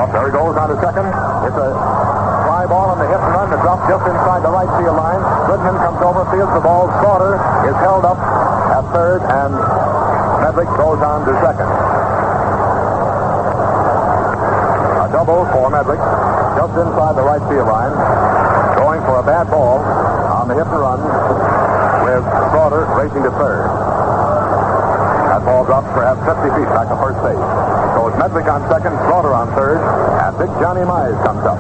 Up there he goes on to second. It's a fly ball on the hit and run that drops just inside the right field line. Goodman comes over, fields the ball. Slaughter is held up at third, and Medlick goes on to second. A double for Medlick, just inside the right field line, going for a bad ball on the hit and run with Slaughter racing to third. That ball drops perhaps 50 feet back to first base. So it's Medlick on second, Slaughter on third, and big Johnny Mize comes up.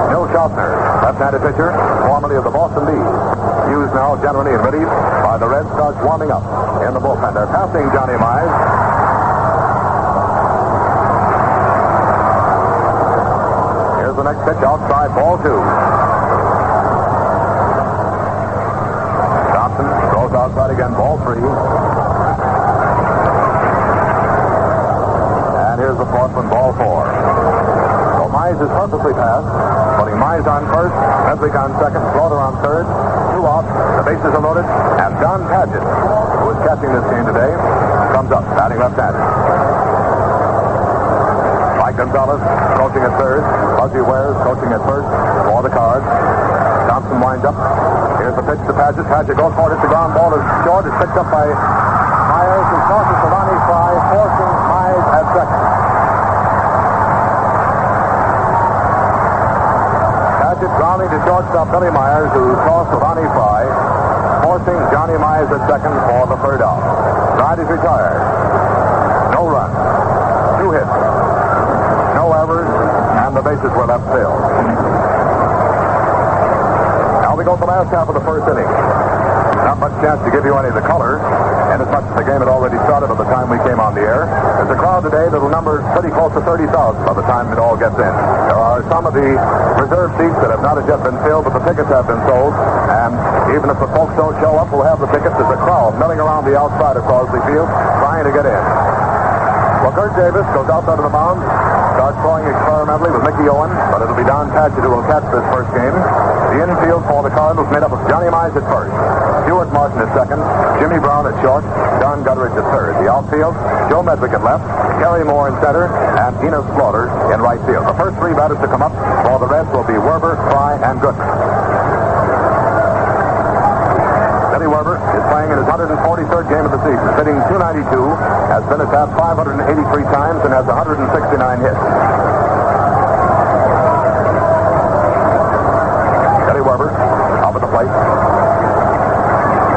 Bill Schaffner, left-handed pitcher, formerly of the Boston Bees, used now generally in relief by the Reds, starts warming up in the bullpen. They're passing Johnny Mize. Here's the next pitch outside, ball two. Thompson throws outside again, ball three. And here's the fourth one, ball four. So Mize is purposely passed, putting Mize on first, Medlick on second, Slaughter on third, two out, the bases are loaded, and John Padgett, who is catching this game today, comes up, batting left-handed. Mike Gonzalez coaching at third, Fuzzy Wares coaching at first for the Cards. Thompson winds up. Here's the pitch to Padgett. Padgett goes for it. The ground ball is short. It's picked up by Myers, who tosses to Ronnie Fry, forcing Mize at second. Padgett grounding to shortstop Billy Myers, who tossed to Ronnie Fry, forcing Johnny Mize at second for the third out. Side is retired. No run. 2 hits. No errors, and the bases were left filled. Now we go to the last half of the first inning. Not much chance to give you any of the color, and as much as the game had already started by the time we came on the air. There's a crowd today that will number pretty close to 30,000 by the time it all gets in. There are some of the reserve seats that have not as yet been filled, but the tickets have been sold, and even if the folks don't show up, we'll have the tickets. There's a crowd milling around the outside of Crosley Field trying to get in. Well, Kurt Davis goes out there to the mound, starts throwing experimentally with Mickey Owen, but it'll be Don Padgett who will catch this first game. The infield for the Cardinals made up of Johnny Mize at first, Stuart Martin at second, Jimmy Brown at short, Don Gutteridge at third. The outfield, Joe Medlick at left, Kerry Moore in center, and Enos Slaughter in right field. The first 3 batters to come up for the Reds will be Werber, Fry, and Goodman. Billy Werber is playing in his 143rd game of the season, hitting .292, has been attacked 583 times, and has 169 hits. Billy Werber up at the plate.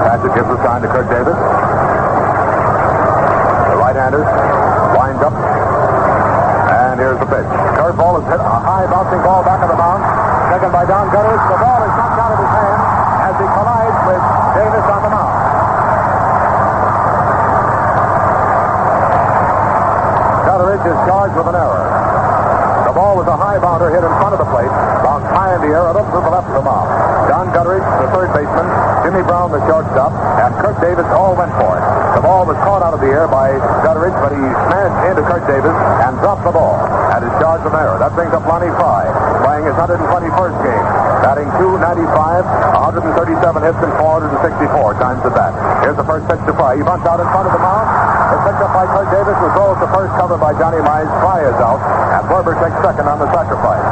Padgett gives the sign to Kurt Davis. The right-hander winds up, and here's the pitch. Curveball is hit, a high bouncing ball back of the mound, taken by Don Gutteridge. The ball is knocked out of his hand as he collides with Davis on the mound. Gutteridge is charged with an error. The ball was a high bounder hit in front of the plate, bounced high in the air, up to the left of the mound. Don Gutteridge, the third baseman, Jimmy Brown, the shortstop, and Kurt Davis all went for it. The ball was caught out of the air by Gutteridge, but he smashed into Kurt Davis and dropped the ball and is charged with an error. That brings up Lonnie Fry, playing his 121st game, batting .295, 137 hits and 464 times at bat. Here's the first pitch to Fry. He bunts out in front of the mound. It's picked up by Kurt Davis, who throws the first, covered by Johnny Mize. Fry is out, and Werber takes second on the sacrifice.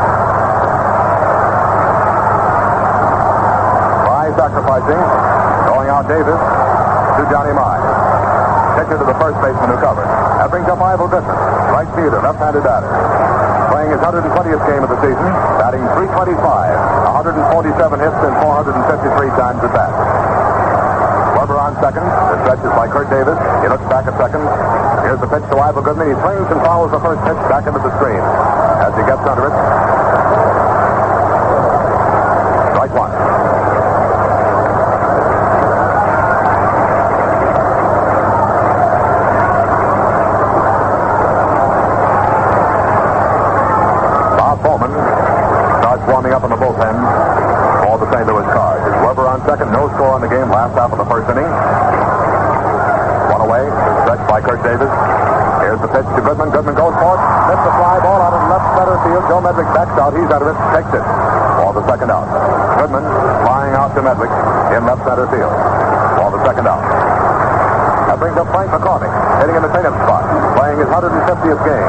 Fry sacrificing, throwing out Davis to Johnny Mize. Pitcher to the first baseman who covered. That brings up Ivel Griffin, right fielder, left-handed batter, playing his 120th game of the season, batting .325, 147 hits and 453 times at bat. Werber on second. The stretch is by Kurt Davis. He looks back at second. Here's the pitch to Ivel Goodman. He swings and follows the first pitch back into the screen. As he gets under it, strike one. Bob Bowman starts warming up in the bullpen for the St. Louis Cards. It's Werber on second. No score on the game. Last half of the first inning. One away. Stretched by Kurt Davis. Here's the pitch to Goodman. Goodman goes for it. Hits the fly ball out of left center field. Joe Medlick backs out. He's out of it. Takes it for the second out. Goodman flying out to Medlick in left center field for the second out. That brings up Frank McCormick, hitting in the cleanup spot, playing his 150th game.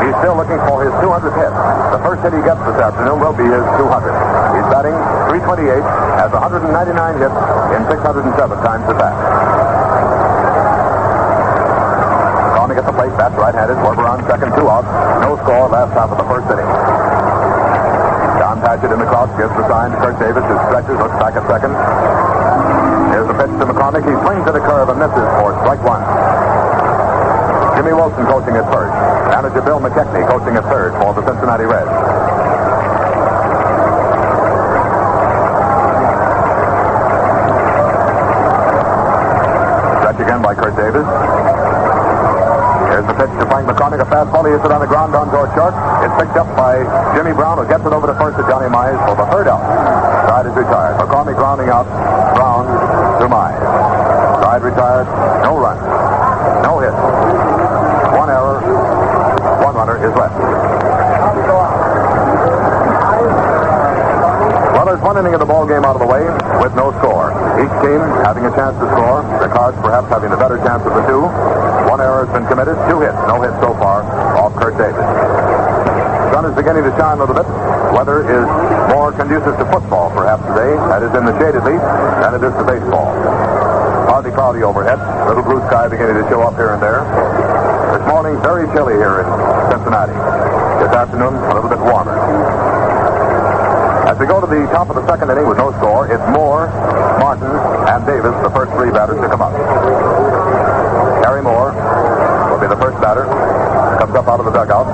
He's still looking for his 200th hit. The first hit he gets this afternoon will be his 200th. He's batting .328, has 199 hits in 607 times at bat. McCormick at the plate, bats right-handed. Werber on second, 2 out. No score, last half of the first inning. John Patchett in the crowd gives the sign to Kurt Davis, who stretches, looks back at second. Here's the pitch to McCormick. He swings at a curve and misses for strike one. Jimmy Wilson coaching at first. Manager Bill McKechnie coaching at third for the Cincinnati Reds. Stretch again by Kurt Davis. Here's the pitch to Frank McCormick. A fastball. He hits it on the ground on toward short. It's picked up by Jimmy Brown, who gets it over to first to Johnny Mize for the third out. Side is retired. McCormick grounding out. Brown to Mize. Side retired. No run. No hit. 1 error. 1 runner is left. Well, there's 1 inning of the ball game out of the way with no score. Each team having a chance to score. The Cards perhaps having the better chance of the two. 1 error has been committed. 2 hits. No hits so far off Kurt Davis. The sun is beginning to shine a little bit. Weather is more conducive to football perhaps today. That is in the shade at least than it is to baseball. Partly cloudy overhead. Little blue sky beginning to show up here and there. This morning, very chilly here in Cincinnati. This afternoon, a little bit warmer. As we go to the top of the second inning with no score, it's Moore, Martin, and Davis, the first 3 batters to come up. Harry Moore will be the first batter. Comes up out of the dugout.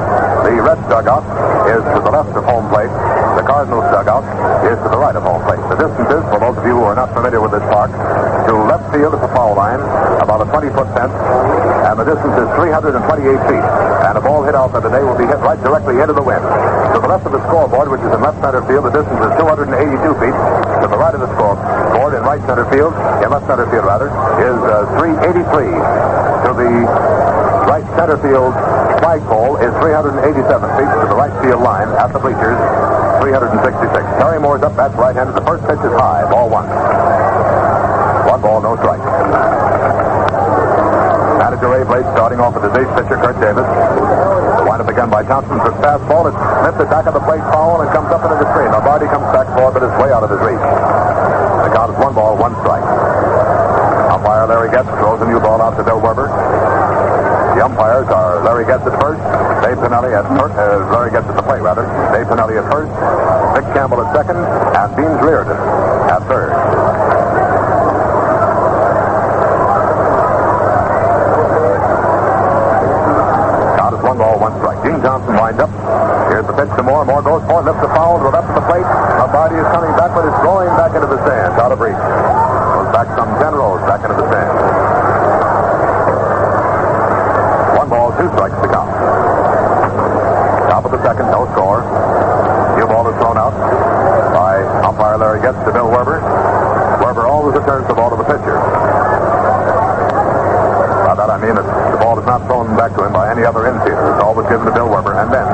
The Reds dugout is to the left of home plate. The Cardinals dugout is to the right of home plate. The distances, for those of you who are not familiar with this park, to left field at the foul line, about a 20-foot fence, and the distance is 328 feet. And a ball hit out there today will be hit right directly into the wind. To the left of the scoreboard, which is in left center field, the distance is 282 feet. To the right of the scoreboard, in right center field, in left center field rather, is 383. To the right center field flagpole is 387 feet. To the right field line at the bleachers, 366. Harry Moore's up, that's right-handed. The first pitch is high, ball 1. 1 ball, no strike. Manager Ray Blake starting off with his ace pitcher, Kurt Davis. Wind up again by Thompson for fastball. It's lifted back on the plate foul and comes up into the screen. Lombardi comes back for it, but it's way out of his reach. The count is 1 ball, 1 strike. Umpire Larry Getz throws a new ball out to Bill Werber. The umpires are Larry Getz at first, Dave Pinelli at first, Larry Getz at the plate rather. Dave Pinelli at first, Vic Campbell at second, and Beans Reardon at third. Count is 1 ball, 1 strike. Gene Johnson winds up. Here's the pitch to Moore. Moore goes for it, lifts the foul to the left of the plate. Lombardi is coming back, but it's going back into the stands, out of reach. Goes back some 10 rows back into the stands. 1 ball, 2 strikes to count. Top of the second, no score. New ball is thrown out by umpire Larry Getz to Bill Werber. Werber always returns the ball to the pitcher. By that I mean that the ball is not thrown back to him by any other infielder. It's always given to Bill Werber, and then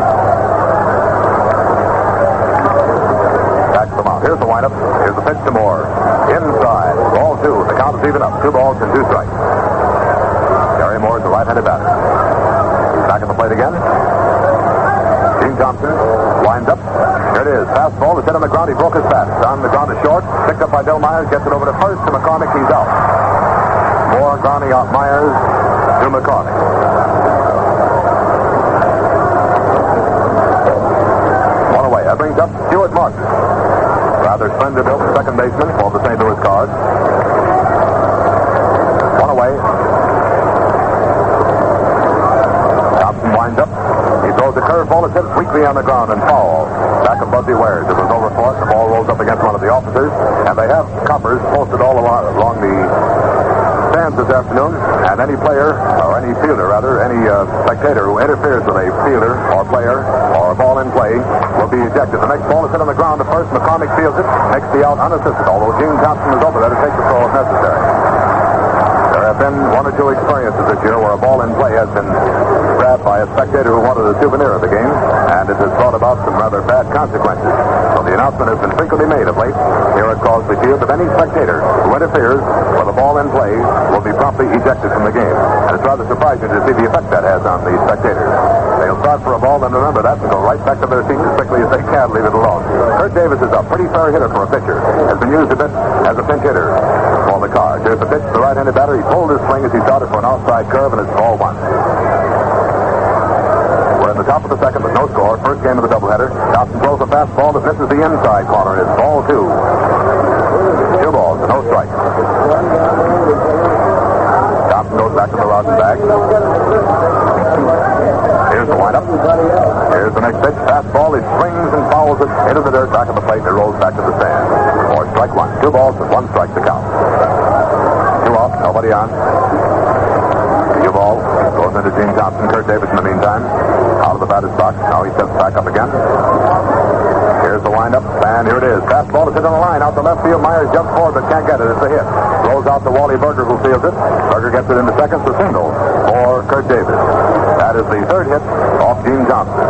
backs them out. Here's the windup. Here's the pitch to Moore. Inside. Ball 2. The count is even up. 2 balls and 2 strikes. Gary Moore is the right-handed batter. Back at the plate again. Gene Thompson winds up. Here it is. Fastball is hit on the ground. He broke his bat. On the ground is short. Picked up by Bill Myers. Gets it over to first to McCormick. He's out. Moore grounding out Myers to McCormick. One away. That brings up Stuart Martin. Rather slender built second baseman for the St. Louis Cards. One away. Thompson winds up. He throws a curveball. It's hit weakly on the ground and foul. Back of Buzzy Wares. It was over for it. The ball rolls up against one of the officers. And they have coppers posted all along the stands this afternoon. And any player, or any fielder rather, any spectator who interferes with a fielder or player or a ball in play will be ejected. The next ball is hit on the ground to first. McCormick fields it. Makes the out unassisted. Although Gene Thompson is over there to take the throw if necessary. There have been one or two experiences this year where a ball in play has been grabbed by a spectator who wanted a souvenir of the game, and it has brought about some rather bad consequences. So the announcement has been frequently made of late here at Crosby Field that any spectator who interferes with a ball in play will be promptly ejected from the game. And it's rather surprising to see the effect that has on the spectators. They'll start for a ball, then remember that, and go right back to their seats as quickly as they can, leave it alone. Kurt Davis is a pretty fair hitter for a pitcher. Has been used a bit as a pinch hitter for the Cards. Here's the pitch to the right-handed batter. He pulled his swing as he started for an outside curve, and it's ball one. We're in the top of the second with no score. First game of the doubleheader. Thompson throws a fastball that misses the inside corner, and it's ball two. 2 balls, no strikes. Thompson goes back to the rosin bag. Here's the windup. Here's the next pitch. Fastball. He swings and fouls it into the dirt back of the plate, and it rolls back to the stand. Or strike one. 2 balls and 1 strike to count. 2 off. Nobody on. New ball. Goes into Gene Thompson. Kurt Davis in the meantime. Out of the batter's box. Now he steps back up again. Here's the windup. And here it is. Fastball is hit on the line. Out to left field. Myers jumps forward but can't get it. It's a hit. Rolls out to Wally Berger, who fields it. Berger gets it into second. The single for Kurt Davis. That is the third hit off Gene Thompson.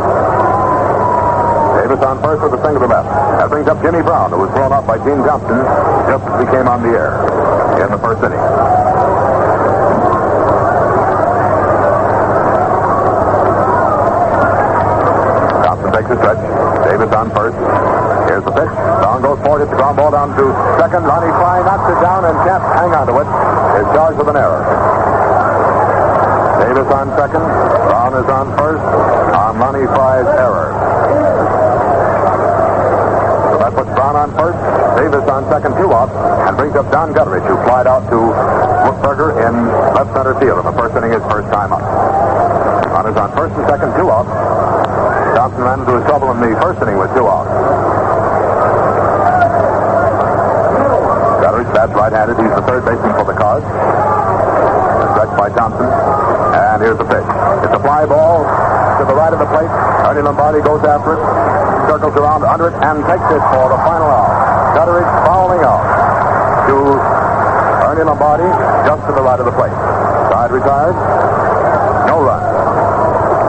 Davis on first with a single to left. That brings up Jimmy Brown, who was thrown off by Gene Thompson just as he came on the air in the first inning. Thompson takes a stretch. Davis on first. Here's the pitch. Brown goes forward, hits the ground ball down to second. Ronnie Fry knocks it down and can't hang on to it. Is charged with an error. Davis on second. Brown is on first on Ronnie Fry's error. So that puts Brown on first, Davis on second, 2 out, and brings up Don Gutteridge, who flied out to Berger in left center field in the first inning, his first time up. Runners on first and second, 2 out. Thompson ran into his trouble in the first inning with 2 out. Gutteridge bats right-handed. He's the third baseman for the Cards. Stretched by Thompson. And here's the pitch. It's a fly ball to the right of the plate. Ernie Lombardi goes after it, circles around under it, and takes it for the final out. Gutteridge fouling out to Ernie Lombardi just to the right of the plate. Side retired. No run.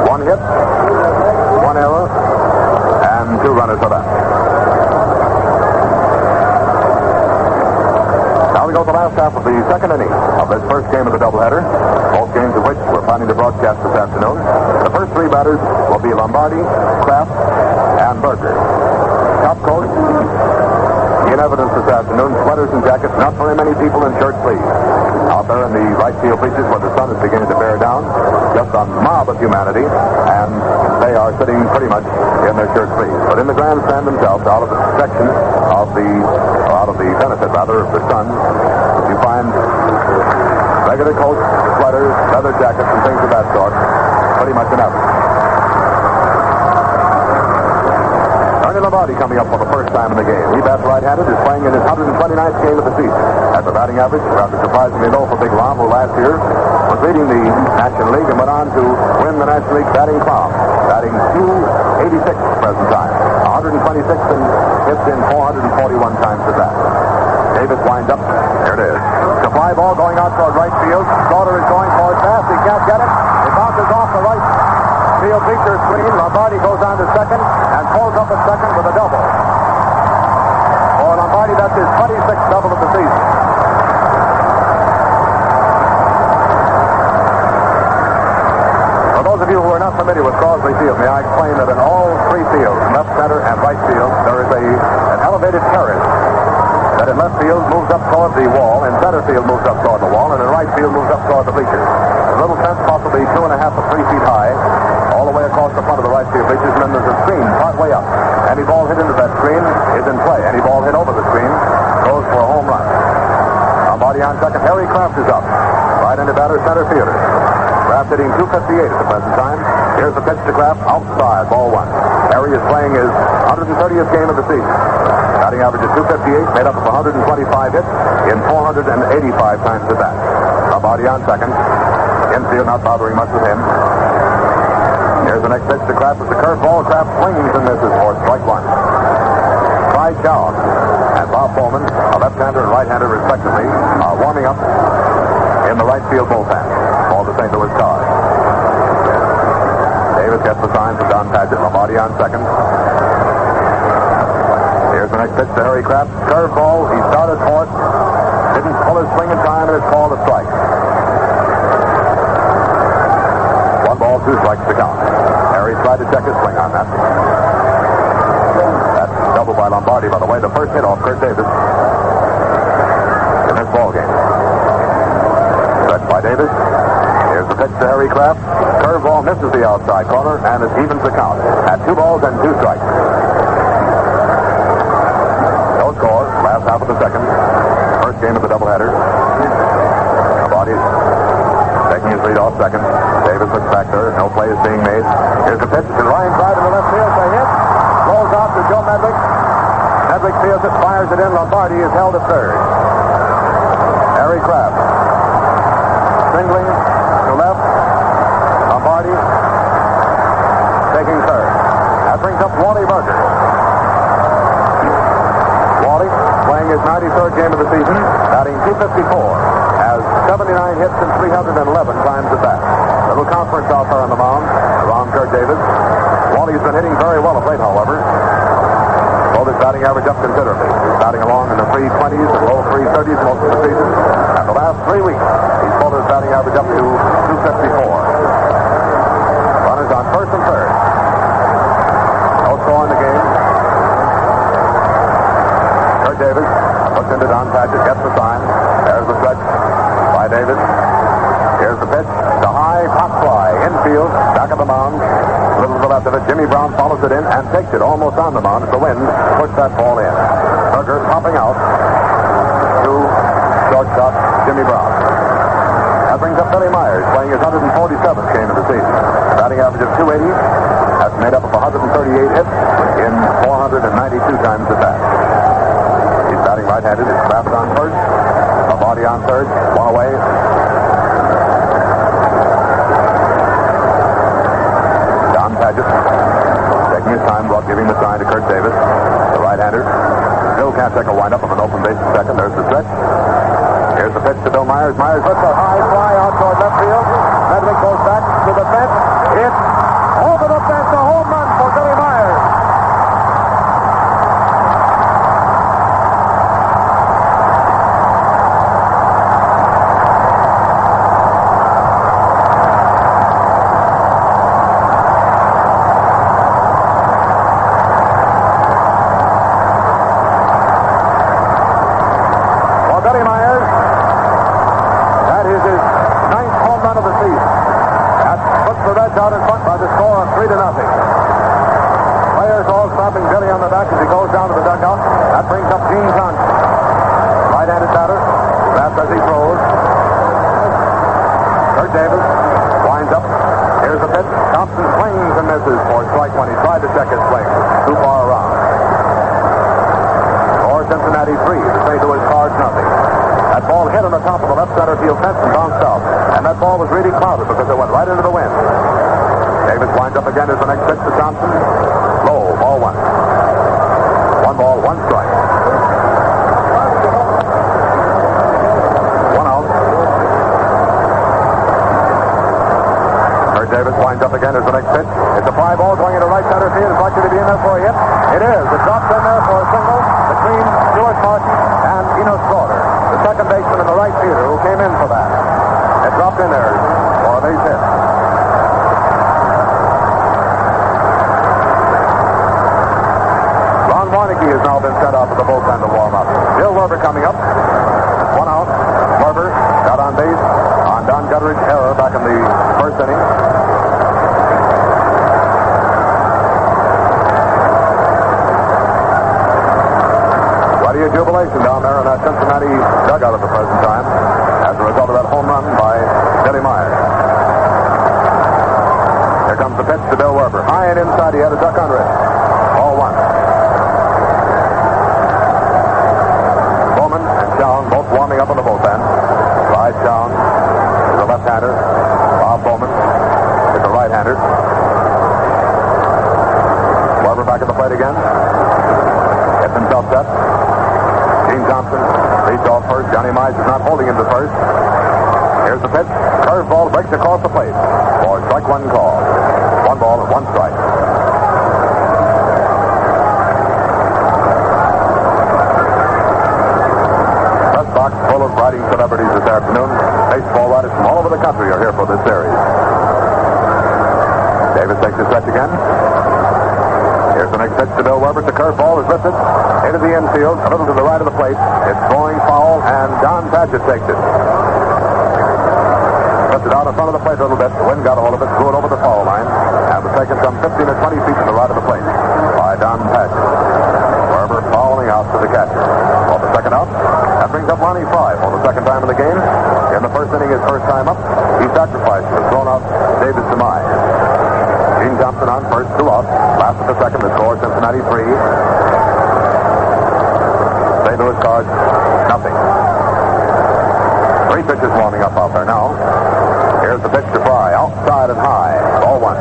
1 hit, 1 error, and 2 runners are left. Now we go to the last half of the second inning of this first game of the doubleheader. Both games of which we're planning to broadcast this afternoon. The first 3 batters will be Lombardi, Kraft, and Berger. Top coat in evidence this afternoon. Sweaters and jackets, not very many people in shirt sleeves. Out there in the right field bleachers where the sun is beginning to bear down, just a mob of humanity, and they are sitting pretty much in their shirt sleeves. But in the grandstand themselves, out of the protection of the benefit rather of the sun, you find regular coats, sweaters, leather jackets, and things of that sort, pretty much enough. Ernie Lombardi coming up for the first time in the game. He bats right-handed, is playing in his 129th game of the season. At the batting average, rather surprisingly low for Big Lom, who last year was leading the National League and went on to win the National League batting crown, batting .286 at the present time. 126 and hits in 441 times at bat. Davis winds up. There it is. The fly ball going out toward right field. Slaughter is going for it fast. He can't get it. It bounces off the right field bleacher screen. Lombardi goes on to second and pulls up at second with a double. For Lombardi, that's his 26th double of the season. For those of you who are not familiar with Crosby Field, may I explain that in all 3 fields, left, center, and right field, there is an elevated terrace that in left field moves up toward the wall, in center field moves up toward the wall, and in right field moves up toward the bleachers. A little fence possibly 2.5 to 3 feet high, all the way across the front of the right field bleachers, and then there's a screen part way up. Any ball hit into that screen is in play. Any ball hit over the screen goes for a home run. Lombardi on second. Harry Kraft is up. Right-handed batter, center fielder. Kraft hitting .258 at the present time. Here's the pitch to Kraft, outside, ball 1. Harry is playing his 130th game of the season. Batting average of .258, made up of 125 hits in 485 times at bat. Lombardi on second. Infield not bothering much with him. Here's the next pitch to Kraft. It's a curveball. Kraft swings and misses for strike 1. Clyde Chow and Bob Bowman, a left-hander and right-hander respectively, are warming up in the right field bullpen. Called the St. Louis Card. Davis gets the sign from Don Padgett. Lombardi on second. Here's the next pitch to Harry Kraft. Curveball. He started for it. Didn't pull his swing in time, and it's called a strike. 1 ball, 2 strikes to count. Harry tried to check his swing on that. That's double by Lombardi, by the way. The first hit off Kurt Davis in this ball game. Stretched by Davis. Here's the pitch to Harry Kraft. Curveball misses the outside corner, and it evens the count at 2 balls and 2 strikes. No score. Last half of the second. First game of the doubleheader. Lombardi taking his lead off second. Davis looks back there. No play is being made. Here's the pitch to Ryan Pride in the left field. They hit. Rolls out to Joe Medlick. Medlick fields it, fires it in. Lombardi is held at third. Harry Kraft singling to left. Lombardi taking third. That brings up Wally Burger. Wally playing his 93rd game of the season, batting .254, has 79 hits and 311 times at bat. A little conference out there on the mound around Kurt Davis. Wally's been hitting very well of late, however. Pulled his batting average up considerably. He's batting along in the 320s and low 330s most of the season. And the last 3 weeks, he's pulled his batting average up to .254. Runners on first and third. No score in the game. Kurt Davis looks into Don Padgett, gets the sign. There's the stretch by Davis. Here's the pitch. The high pop fly. Infield. Back of the mound. A little to the left of it. Jimmy Brown follows it in and takes it almost on the mound. The wind pushed that ball in. Burger popping out to shortstop Jimmy Brown. That brings up Billy Myers, playing his 147th game of the season. Batting average of .280. That's made up of 138 hits in 492 times at bat. He's batting right-handed. It's Kraft on first. Lombardi on third. 1 away. Don Padgett taking his time while giving the sign to Kurt Davis, the right-hander. Still can't take a windup of an open base at second. There's the stretch. Here's the pitch to Bill Myers. Myers hits a high fly out toward left field. Medlick goes back to the fence. It's over the fence. A home run for Billy Myers. Out in front by the score of 3-0. Players all stopping Billy on the back as he goes down to the dugout. That brings up Gene Johnson. Right-handed batter. Fast as he throws. Kurt Davis winds up. Here's the pitch. Thompson swings and misses for strike one. He tried to check his swing. Too far around. Score Cincinnati 3. The St. Louis Cards nothing. That ball hit on the top of the left center field fence and bounced out. And that ball was really clouded because it went right into the wind. Davis winds up again as the next pitch to Thompson. Low, ball 1. 1 ball, 1 strike. 1 out. Kurt Davis winds up again as the next pitch. It's a fly ball going into right center field. It's likely to be in there for a hit. It is. It drops in there for a single between Stuart Martin and Enos Slaughter, the second baseman in the right fielder who came in for that. It dropped in there for a base hit. Warneke has now been sent out to the bullpen to warm up. Bill Werber coming up. 1 out. Werber got on base on Don Gutteridge's error back in the first inning. Plenty of jubilation down there in that Cincinnati dugout at the present time as a result of that home run by Billy Myers. Here comes the pitch to Bill Werber. High and inside. He had a duck under it. Ball 1. Both warming up in the bullpen. Clyde Chown is a left-hander. Bob Bowman is a right-hander. Werber back at the plate again. Gets himself set. Gene Thompson leads off first. Johnny Mize is not holding him to first. Here's the pitch. Curveball breaks across the plate. For strike one call. 1 ball and 1 strike. Press box full of riding celebrities this afternoon. Baseball writers from all over the country are here for this series. Davis takes his stretch again. Here's the next pitch to Bill Weber. The curveball is lifted into the infield, a little to the right of the plate. It's going foul, and Don Padgett takes it. Lifted out in front of the plate a little bit. The wind got a hold of it, threw it over the foul line, and was taken some 15 or 20 feet to the right of the plate by Don Padgett. Weber fouling out to the catcher. On the second out, that brings up Lonnie Fry for the second time in the game. In the first inning, his first time up, he sacrificed and thrown out David Samai. Gene Thompson on first, 2 out. Last of the second, the score, Cincinnati 3. St. Louis Cards, nothing. 3 pitches warming up out there now. Here's the pitch to Fry, outside and high. Ball 1.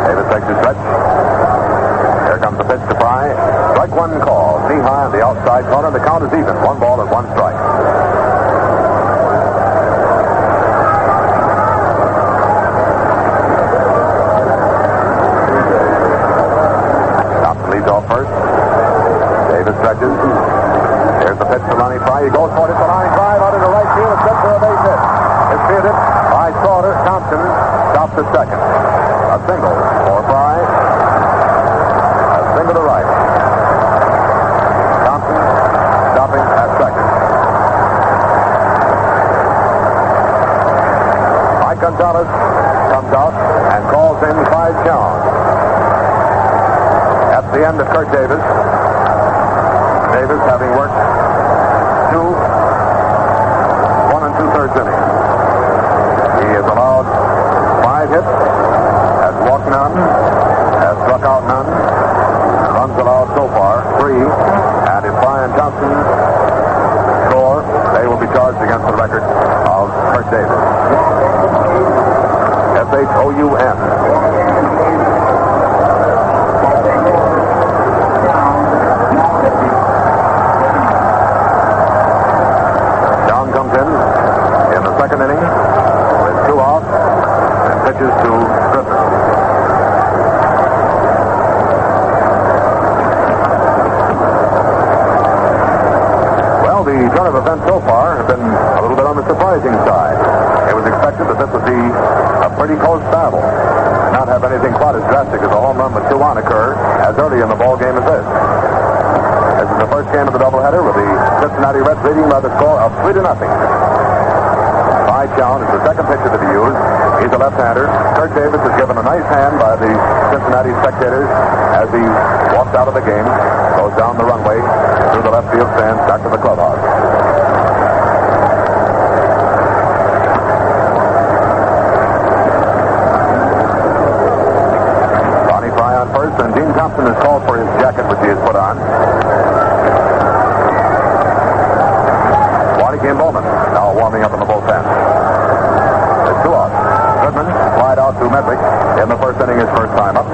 Davis takes his stretch. Here comes the pitch to Fry. Strike 1 call. Knee high on the outside corner. The count is even. 1 ball and 1 strike. Thompson leads off first. Davis stretches. Here's the pitch to Lonnie Fry. He goes for it. It's a line drive out into right field. It's good for a base hit. It's fielded by Slaughter. Thompson stops at second. A single for Fry. A single to right. Thompson stopping at second. Mike Gonzalez comes out and calls in Clyde Jones. That's the end of Kurt Davis. Davis having worked 1 2/3 innings. He has allowed 5 hits, has walked none, has struck out none. Runs allowed so far, 3. And if Fry and Thompson score, they will be charged against the record of Kurt Davis. S-H-O-U-N. John comes in the second inning with 2 outs and pitches to Griffin. The turn of events so far have been a little bit on the surprising side. It was expected that this would be a pretty close battle, not have anything quite as drastic as a home run with 2 on occur as early in the ball game as this. This is the first game of the doubleheader with the Cincinnati Reds leading by the score of 3-0. Clyde Jones is the second pitcher to be used. He's a left-hander. Kurt Davis is given a nice hand by the Cincinnati spectators as he walks out of the game, goes down the runway through the left field stands back to the clubhouse. Lonnie Fry on first, and Gene Thompson is called for his jacket, which he has put on. Waddington Bowman now warming up in the bullpen. There's 2 outs. Goodman slide out to Medrick in the first inning, his first time up.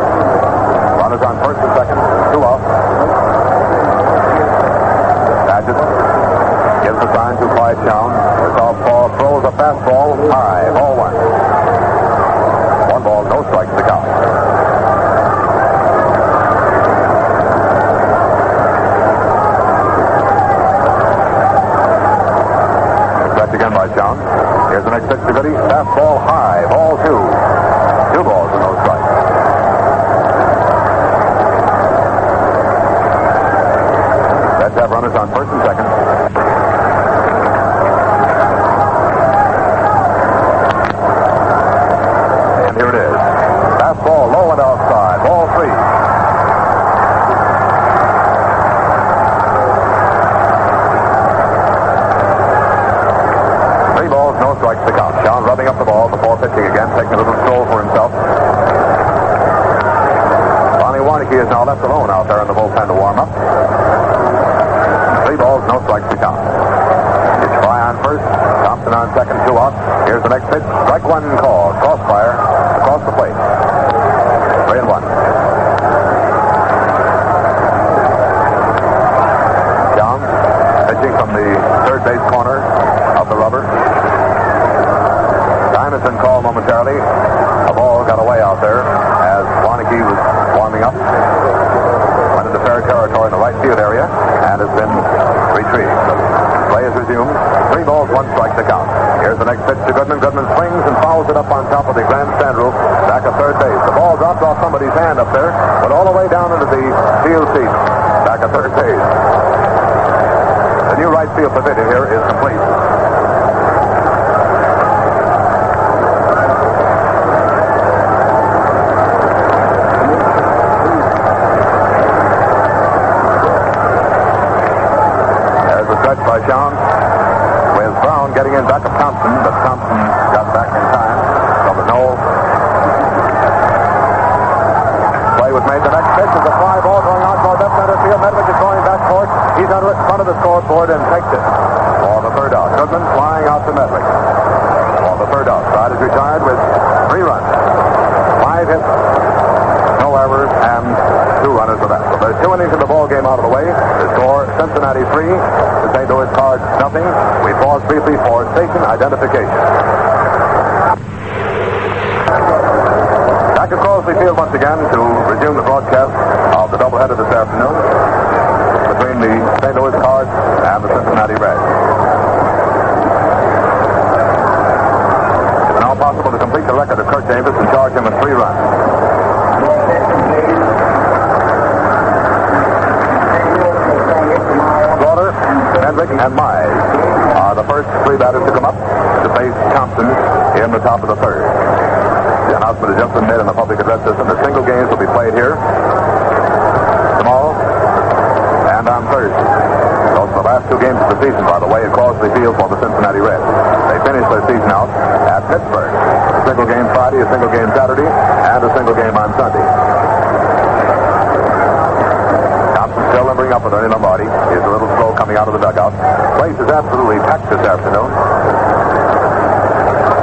Runners on first and second. 2 outs. Padgett gives the sign to Clyde Jones. The southpaw throws a fastball high. Ball 1. 1 ball, no strikes to count. Stretch again by Jones. Here's the next pitch to Goody. Fastball high. Ball 2. 2 balls and no strikes. Let's have runners on first and second. And here it is. Fastball low and outside. Ball 3. No strikes to count. John rubbing up the ball before pitching again, taking a little stroll for himself. Ronnie Warnke is now left alone out there in the bullpen to warm up. 3 balls, no strikes to count. It's Fry on first, Thompson on second, 2 outs. Here's the next pitch. Strike 1 call. Crossfire across the plate. 3-1. momentarily. A ball got away out there as Warnicki was warming up. Went into fair territory in the right field area and has been retrieved. Play is resumed. 3 balls, 1 strike to count. Here's the next pitch to Goodman. Goodman swings and fouls it up on top of the grandstand roof, back at third base. The ball dropped off somebody's hand up there, went all the way down into the field seats, back at third base. The new right field pavilion here is complete. There's a stretch by Sean, with Brown getting in back of Thompson, but Thompson got back in time. So there's no play was made. The next pitch is a fly ball going out toward left center field. Medwick is going back for it. He's under it in front of the scoreboard and takes it for the third out. Goodman flying out to Medwick for the third out. Side is retired with 3 runs, 5 hits, no errors, and 2 runners for that. So there's 2 innings in the ball game out of the way. The score: Cincinnati 3, the St. Louis Cards nothing. We pause briefly for station identification. Back at Crosley Field once again to resume the broadcast of the doubleheader this afternoon between the St. Louis Cards and the Cincinnati Reds. It's now possible to complete the record of Kurt Davis and charge him with 3 runs. Slaughter, Hendrick, and Mize are the first 3 batters to come up to face Thompson in the top of the third. The announcement has just been made in the public address system. The single games will be played here tomorrow and on Thursday. Those are the last 2 games of the season, by the way, at Crosley Field for the Cincinnati Reds. They finished their season out at Pittsburgh. A single game Friday, a single game Saturday, and a single game on Sunday. Thompson still limbering up with Ernie Lombardi. He's a little slow coming out of the dugout. Place is absolutely packed this afternoon.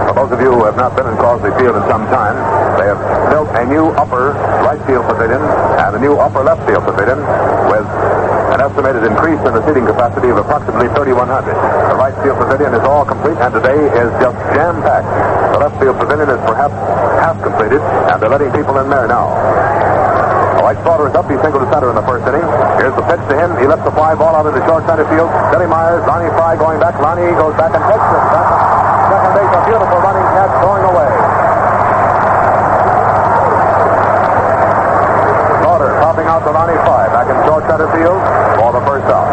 For those of you who have not been in Crosley Field in some time, they have built a new upper right field pavilion and a new upper left field pavilion with an estimated increase in the seating capacity of approximately 3,100. The right field pavilion is all complete and today is just jam-packed. The left field pavilion is perhaps half completed and they're letting people in there now. All right, Slaughter is up. He singled to center in the first inning. Here's the pitch to him. He lets the fly ball out into short center field. Johnny Myers, Ronnie Fry going back. Ronnie goes back and takes it. Second base, a beautiful running catch going away. Slaughter popping out to Ronnie Fry back in short center field for the first out.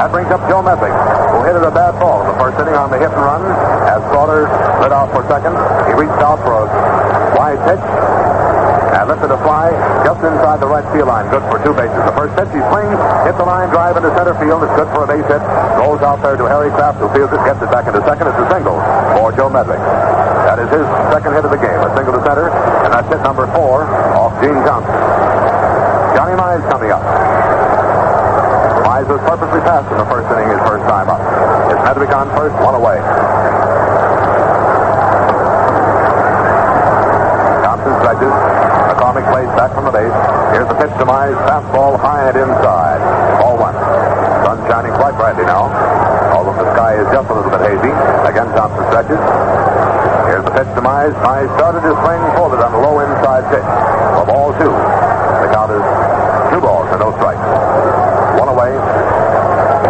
That brings up Joe Medwick, who hit it a bad ball in the first inning on the hit and run as Slaughter slid out for second. He reached out for a wide pitch and lifted a fly just inside the right field line. Good for 2 bases. The first pitch, he swings, hits the line drive into center field. It's good for a base hit. Rolls out there to Harry Kraft, who fields it, gets it back into second. It's a single for Joe Medwick. That is his second hit of the game. A single to center, and that's hit number 4 off Gene Johnson. Johnny Mize coming up. Mize was purposely passed in the first inning his first time up. It's Medwick on first, 1 away. Johnson stretches. McCormick plays back from the base. Here's the pitch to Mize. Fastball high and inside. Ball 1. Sun shining quite brightly now, although the sky is just a little bit hazy. Again, Thompson stretches. Here's the pitch to Mize. Mize started his swing, folded on the low inside pitch. For ball 2. The count is 2 balls and no strikes. 1 away.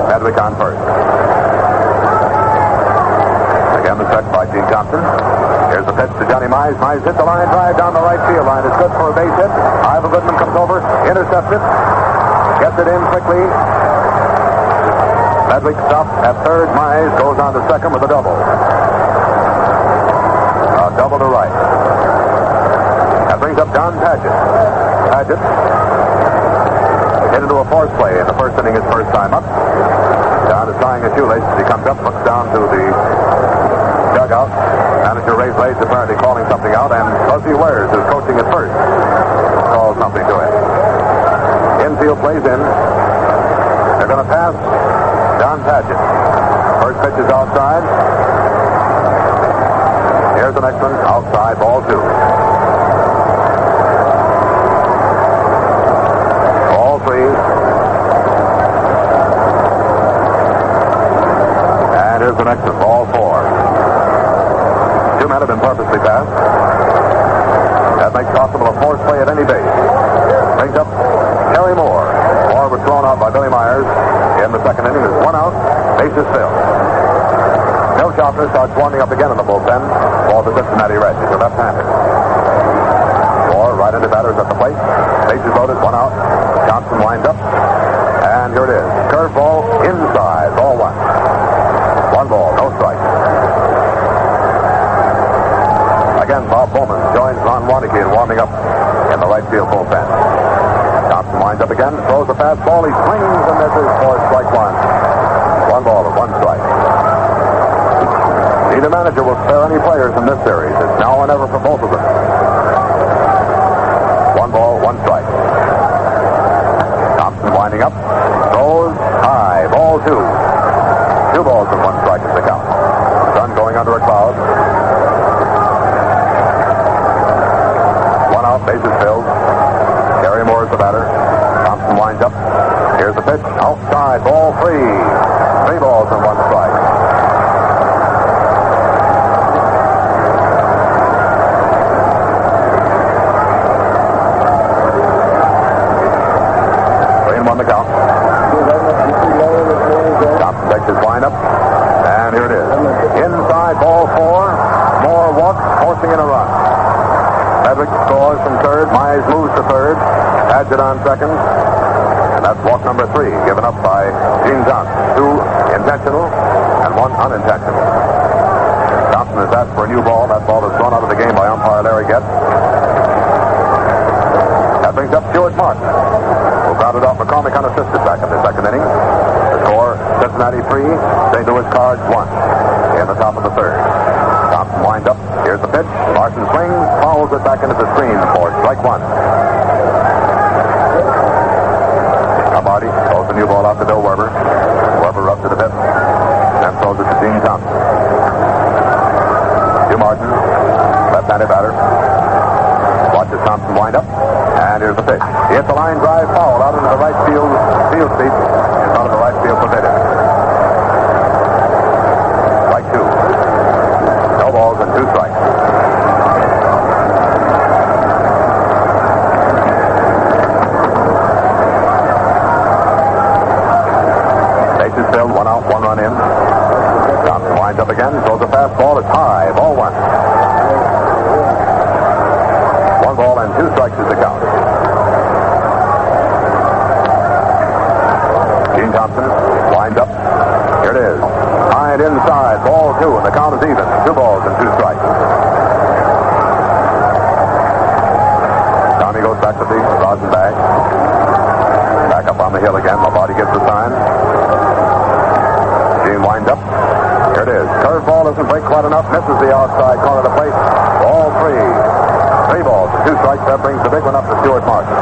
Medwick on first. Again, the stretch by Gene Thompson. Here's the pitch to Johnny Mize. Mize hits the line drive down the right field line. It's good for a base hit. Ivan Goodman comes over, intercepts it, gets it in quickly. Medwick stops at third. Mize goes on to second with a double. A double to right. That brings up Don Padgett. Padgett hit into a force play in the first inning, his first time up. Don is tying a shoelace as he comes up, looks down to the dugout. Manager Ray Blades apparently calling something out, and Fuzzy Wares, who's coaching at first, calls something to him. Infield plays in. They're going to pass Don Padgett. First pitch is outside. Here's the next one, outside, ball 2. Ball 3. And here's the next one, ball 4. 2 men have been purposely nicely passed. That makes possible a force play at any base. Brings up Harry Moore. Moore was thrown out by Billy Myers in the second inning. There's one out. Bases filled. Bill Schaffner starts warming up again in the bullpen for the Cincinnati Reds. He's a left-hander. Moore right into batters at the plate. Bases loaded, one out. Johnson winds up. And here it is. Curveball inside. Ball one. One ball, no strike. Again, Bob Bowman joins Ron Warneke in warming up in the right field bullpen. Johnson winds up again, throws a fastball. He swings and misses for strike one. One ball and one strike. Neither manager will spare any players in this series. It's now or never for both of them. One ball, one strike. Thompson winding up. Throws high. Ball two. 2 balls and 1 strike is the count. Sun going under a cloud. One out, bases filled. Gary Moore is the batter. Thompson winds up. Here's the pitch. Outside, ball 3. 3 balls and 1 strike. On the count. Thompson takes his windup, and here it is. Inside, ball 4. Moore walks, forcing in a run. Hedrick scores from third. Mize moves to third. Padgett on second. And that's walk number 3, given up by Gene Johnson. 2 intentional and 1 unintentional. Thompson has asked for a new ball. That ball is thrown out of the game by umpire Larry Getz. That brings up Stuart Martin, who grounded off McCormick unassisted back in the second inning. The score, Cincinnati 3, St. Louis Cards 1 in the top of the third. Thompson winds up. Here's the pitch. Martin swings, fouls it back into the screen for strike 1. Lombardi throws the new ball out to Bill Werber. Werber up to the fifth and throws it to Gene Thompson. To Martin, left-handed batter. Watches Thompson wind up. And here's the pitch. He hits a line drive foul out into the right field seat in front of the right field pavilion. Strike 2. No balls and 2 strikes. Bases filled, 1 out, 1 run in. Thompson winds up again, throws a fastball. It's high. Ball 1. 1 ball and 2 strikes is the count. Gene Thompson winds up. Here it is. High and inside. Ball 2, and the count is even. 2 balls and 2 strikes. Tommy goes back to the rosin bag. Back up on the hill again. Lombardi gives the sign. Gene winds up. Here it is. Curveball doesn't break quite enough. Misses the outside corner of the plate. Ball 3. 3 balls, 2 strikes. That brings the big one up to Stuart Martin.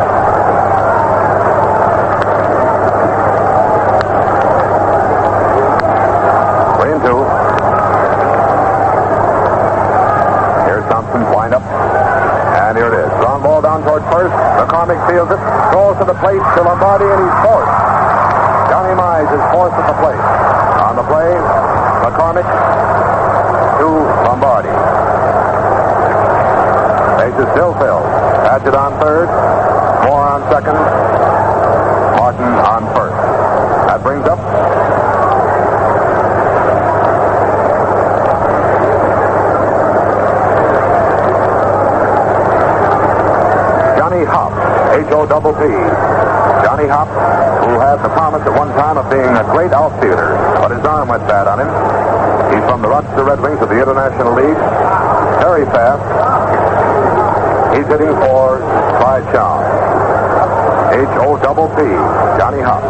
Three and 2. Here's Thompson's wind up. And here it is. Ground ball down toward first. McCormick fields it. Throws to the plate to Lombardi, and he's forced. Johnny Mize is forced at the plate. On the play, McCormick to Lombardi. Bases still filled. Padgett on third. Moore on second. Martin on first. That brings up Johnny Hopp, H-O-P-P. Johnny Hopp, who had the promise at one time of being a great outfielder, but his arm went bad on him. He's from the Rochester Red Wings of the International League. Very fast. He's hitting for Clyde Chow. H-O-P-P. Johnny Hopp.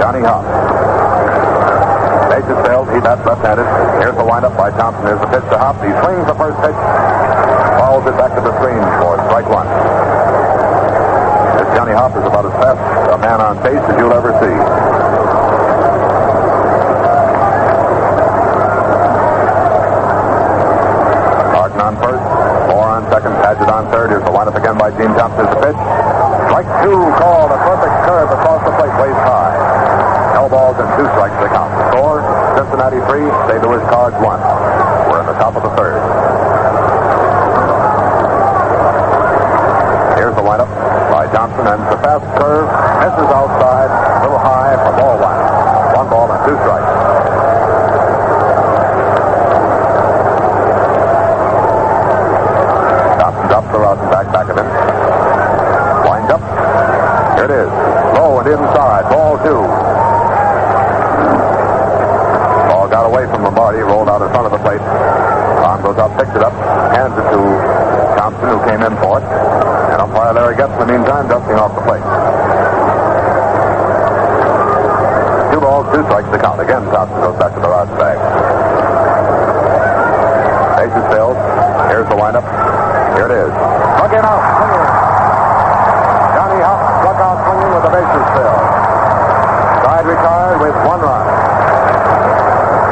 Johnny Hopp. Bases filled. He bats left-handed. Here's the windup by Thompson. Here's the pitch to Hopp. He swings the first pitch. Fouls it back to the screen for strike 1. This Johnny Hopp is about as fast a man on base as you'll ever see. Martin on first. Moore on second. Padgett on third. Here's the windup again by Gene Thompson. Here's the pitch. Strike 2 called. A perfect curve across the plate. Waist high. No balls and 2 strikes to count. Score, Cincinnati 3, St. Louis Cards 1. We're in the top of the third. Here's the lineup by Johnson, and the fast curve misses outside, a little high for ball 1. 1 ball and 2 strikes. Johnson drops the route and back of him. Winds up. Here it is. Low and inside. Ball 2. Ball got away from Lombardi, rolled out in front of the plate. Ron goes up, picks it up, hands it to Johnson, who came in for it. And umpire Larry Getz, in the meantime, dusting off the plate. 2 balls, 2 strikes to count. Again, Johnson goes back to the last bag. Bases filled. Here's the lineup. Here it is. Looking out, swinging. Johnny Huff struck out swinging with the bases filled. Side retired with 1 run.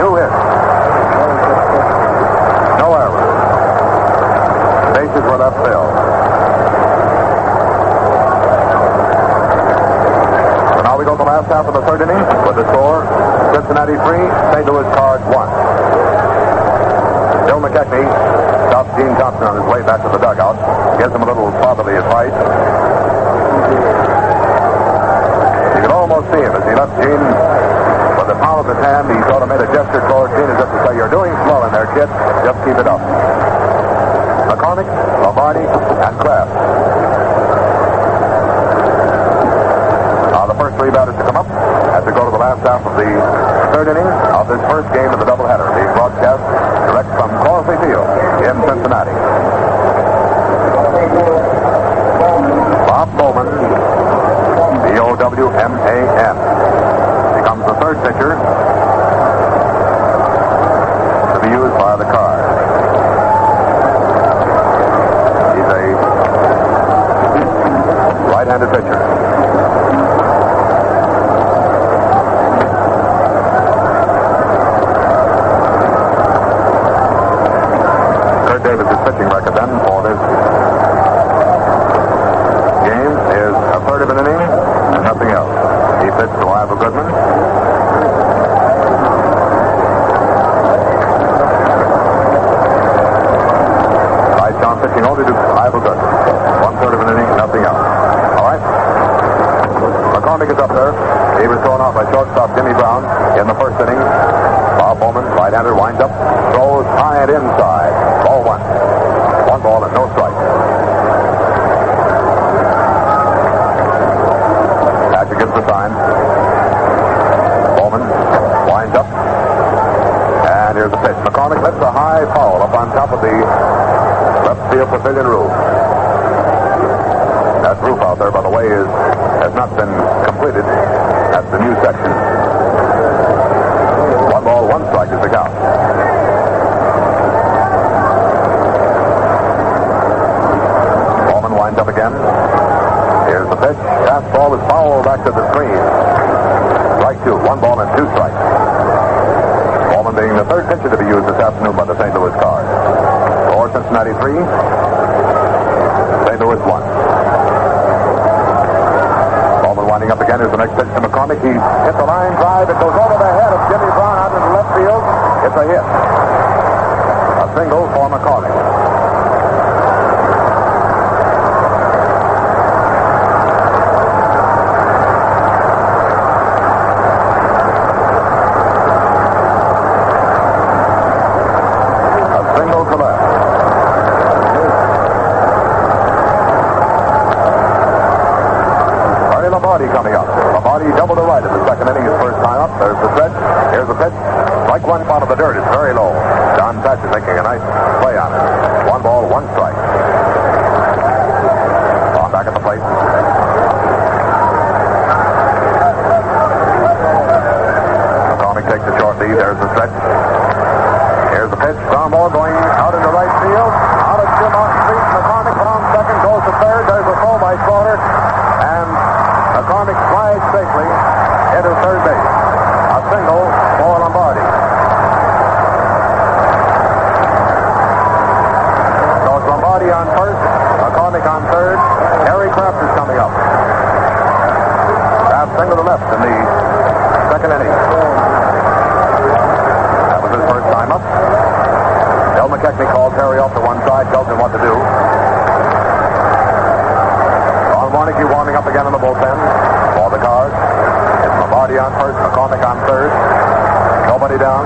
2 hits. No errors. Bases were left filled. So now we go to the last half of the third inning with the score, Cincinnati 3, St. Louis Cards 1. Bill McKechnie stops Gene Thompson on his way back to the dugout. Gives him a little fatherly advice. You could almost see him as he left Gene with the palm of his hand. He sort of made a gesture toward Gene as if to say, "You're doing swell in there, kid. Just keep it up." McCormick, Lombardi, and Kraft. Now the first 3 batters to come up as we go to the last half of the third inning of this first game of the doubleheader, being broadcast direct from Crosley Field in Cincinnati. Bob Bowman, B-O-W-M-A-N, becomes the third pitcher to be used by the Cards. He's a right-handed pitcher. Davis' pitching record then for this game is a third of an inning and nothing else. He pitched to Ivor Goodman. Right down pitching only to Ivor Goodman. 1/3 of an inning, nothing else. All right. McCormick is up there. He was thrown out by shortstop Jimmy Brown in the first inning. Bob Bowman, right-hander, winds up, throws high and inside. Ball 1. 1 ball and no strike. Thatcher gives the sign. Bowman winds up. And here's the pitch. McCormick lifts a high foul up on top of the left field pavilion roof. That roof out there, by the way, has not been completed. That's the new section. 1 ball, 1 strike is the count. Bowman winds up again. Here's the pitch. Fastball is fouled back to the screen. Strike 2. 1 ball and 2 strikes. Bowman being the third pitcher to be used this afternoon by the St. Louis Cards. For Cincinnati 3, St. Louis 1. Bowman winding up again. Here's the next pitch to McCormick. He hits a line drive. It goes over the head of Jimmy Brown out into left field. It's a hit. A single for McCormick. Coming up. Lombardi double to right in the second inning, his first time up. There's the stretch. Here's the pitch. Strike 1 out of the dirt. It's very low. John Thatcher making a nice play on it. 1 ball, 1 strike. On back at the plate. McCormick takes a short lead. There's the stretch. Here's the pitch. Ground ball going out into right field. Out of Jim Mountain Street. McCormick put on second. Goes to third. There's a throw by Slaughter. And McCormick slides safely into third base. A single for Lombardi. So it's Lombardi on first, McCormick on third. Harry Kraft is coming up. Kraft single to left in the second technique called Terry off to one side, tells him what to do. Ron Warnicki warming up again in the bullpen for the Cards. It's Lombardi on first, McCormick on third. Nobody down.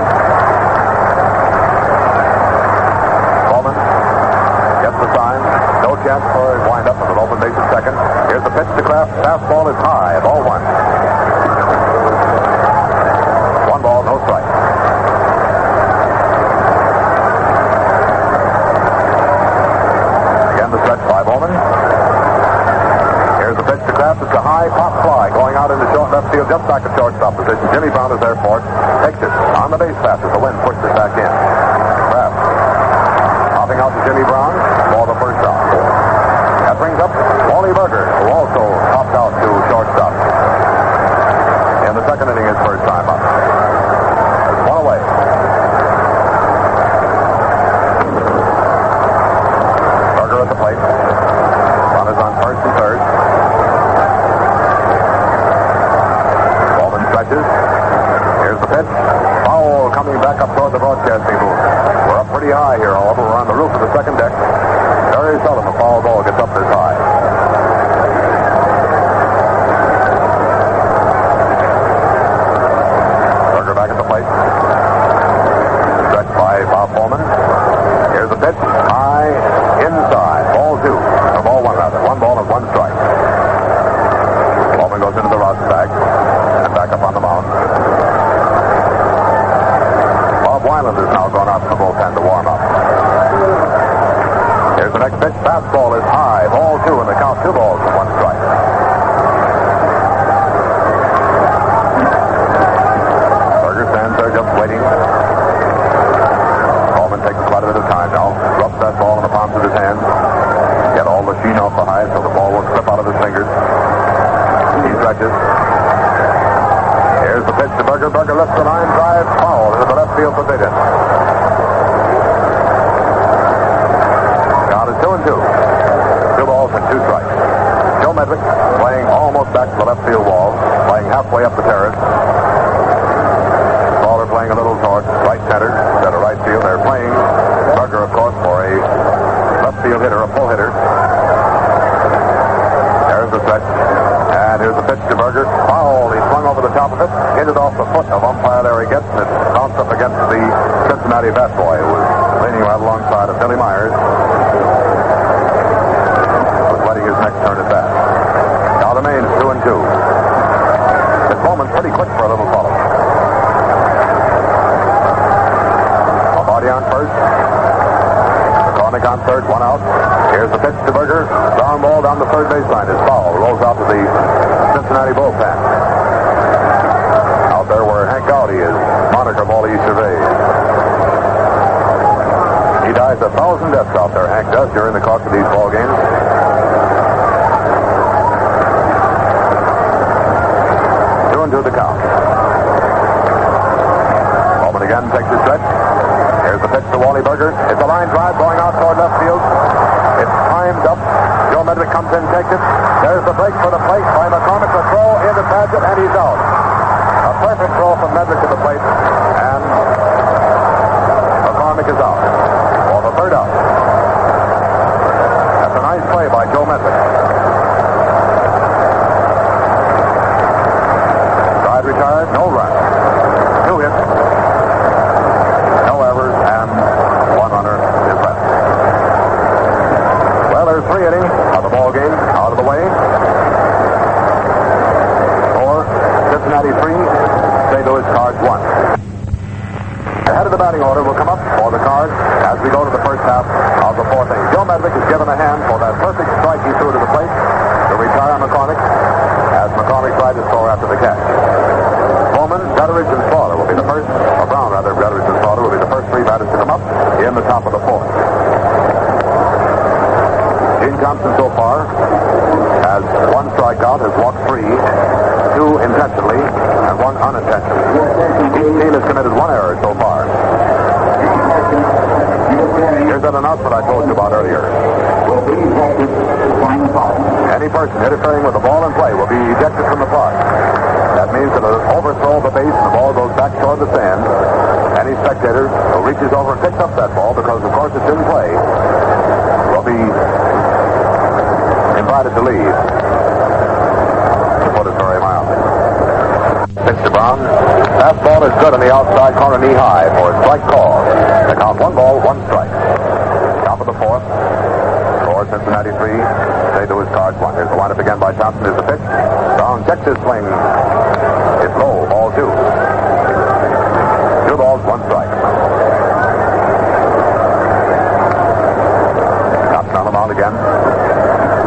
Bowman gets the sign. No chance for a windup with an open base at second. Here's the pitch to Kraft. Fastball is high. Ball one. One ball, no strike. Again the stretch by Bowman. Here's the pitch to Kraft. It's a high pop fly going out into short left field, just back at shortstop position. Jimmy Brown is there for it. Takes it on the base pass as the wind pushes it back in. Kraft popping out to Jimmy Brown for the first out. That brings up Wally Berger, who also popped out to shortstop in the second inning, his first time up. One away. Berger at the plate. Runners on first and third. Bowman stretches. Here's the pitch. Foul coming back up toward the broadcasting booth. We're up pretty high here, however. We're on the roof of the second deck. Very seldom a foul ball gets up this high. Berger back at the plate. Stretched by Bob Bowman. Here's the pitch. High inside. Ball two. Or ball one, rather. One ball and one strike. Bowman goes into the rosin bag and back up on the mound. Bob Weiland has now gone out to the bullpen to warm up. Here's the next pitch. Fastball is high. Ball two, and the count 2 balls and 1 strike. Berger stands there just waiting. Bowman takes quite a bit of time now. Rubs that ball in the palms of his hands. Get all the sheen off the high so the ball won't slip out of his fingers. He stretches. Here's the pitch to Berger. Berger lifts the line drive foul into the left field pavilion. Count is 2-2. 2 balls and 2 strikes. Joe Medwick playing almost back to the left field wall, playing halfway up the terrace. Lawler playing a little toward right center instead of right field. They're playing Berger, of course, for a left field hitter, a pull hitter. There's the stretch. And here's the pitch to Berger. Foul. He swung over the top of it, hit it off the foot of umpire Larry Getz, and it bounced up against the Cincinnati bat boy, who was leaning right alongside of Billy Myers. His next turn at bat. Now the main is 2-2. This Bowman's pretty quick for a little follow. Lombardi on first. McCormick on third, 1 out. Here's the pitch to Berger. Ground ball down the third baseline. His foul rolls out to the Cincinnati bullpen. Out there where Hank Gowdy is moniker of all he surveys. He dies 1,000 deaths out there, Hank does, during the course of these ball games. 2-2 the count. Bowman again takes his stretch. Here's the pitch to Wally Berger. It's a line drive going out toward left field. It's timed up. Joe Medwick comes in, takes it. There's the break for the plate by McCormick. The throw into Padgett, and he's out. A perfect throw from Medwick to the plate, and McCormick is out for the third out. That's a nice play by Joe Medwick. Retired, no run. 2 hits, no errors, and 1 runner is left. Well, there's 3 innings of the ball game out of the way. For Cincinnati 3, St. Louis Cards 1. The head of the batting order will come up for the Cards as we go to the first half of the 4th inning. Joe Medwick is given a hand for that perfect strike he threw to the plate to retire McCormick as McCormick tried to score after the catch. Bowman, Betteridge, and Slaughter will be the first, or Brown rather, Betteridge and Slaughter will be the first 3 batters to come up in the top of the 4th. Gene Thompson so far has 1 strikeout, has walked 3, 2 intentionally, and 1 unintentionally. Each team has committed 1 error so far. Here's that announcement I told you about earlier. Any person interfering with the ball in play will be ejected from the park. That means means that it'll overthrow the base and the ball goes back toward the stand. Any spectator who reaches over and picks up that ball, because of course it's in play, will be invited to leave. To put it very mildly. Pitch to Brown. Fastball is good on the outside corner, knee high for a strike call. The count 1 ball, 1 strike. Top of the 4th. Score Cincinnati 3. St. Louis Cards 1. Here's the windup again by Thompson. Here's the pitch. Brown checks his swing. It's low. Ball 2. 2 balls, 1 strike. Thompson on the mound again.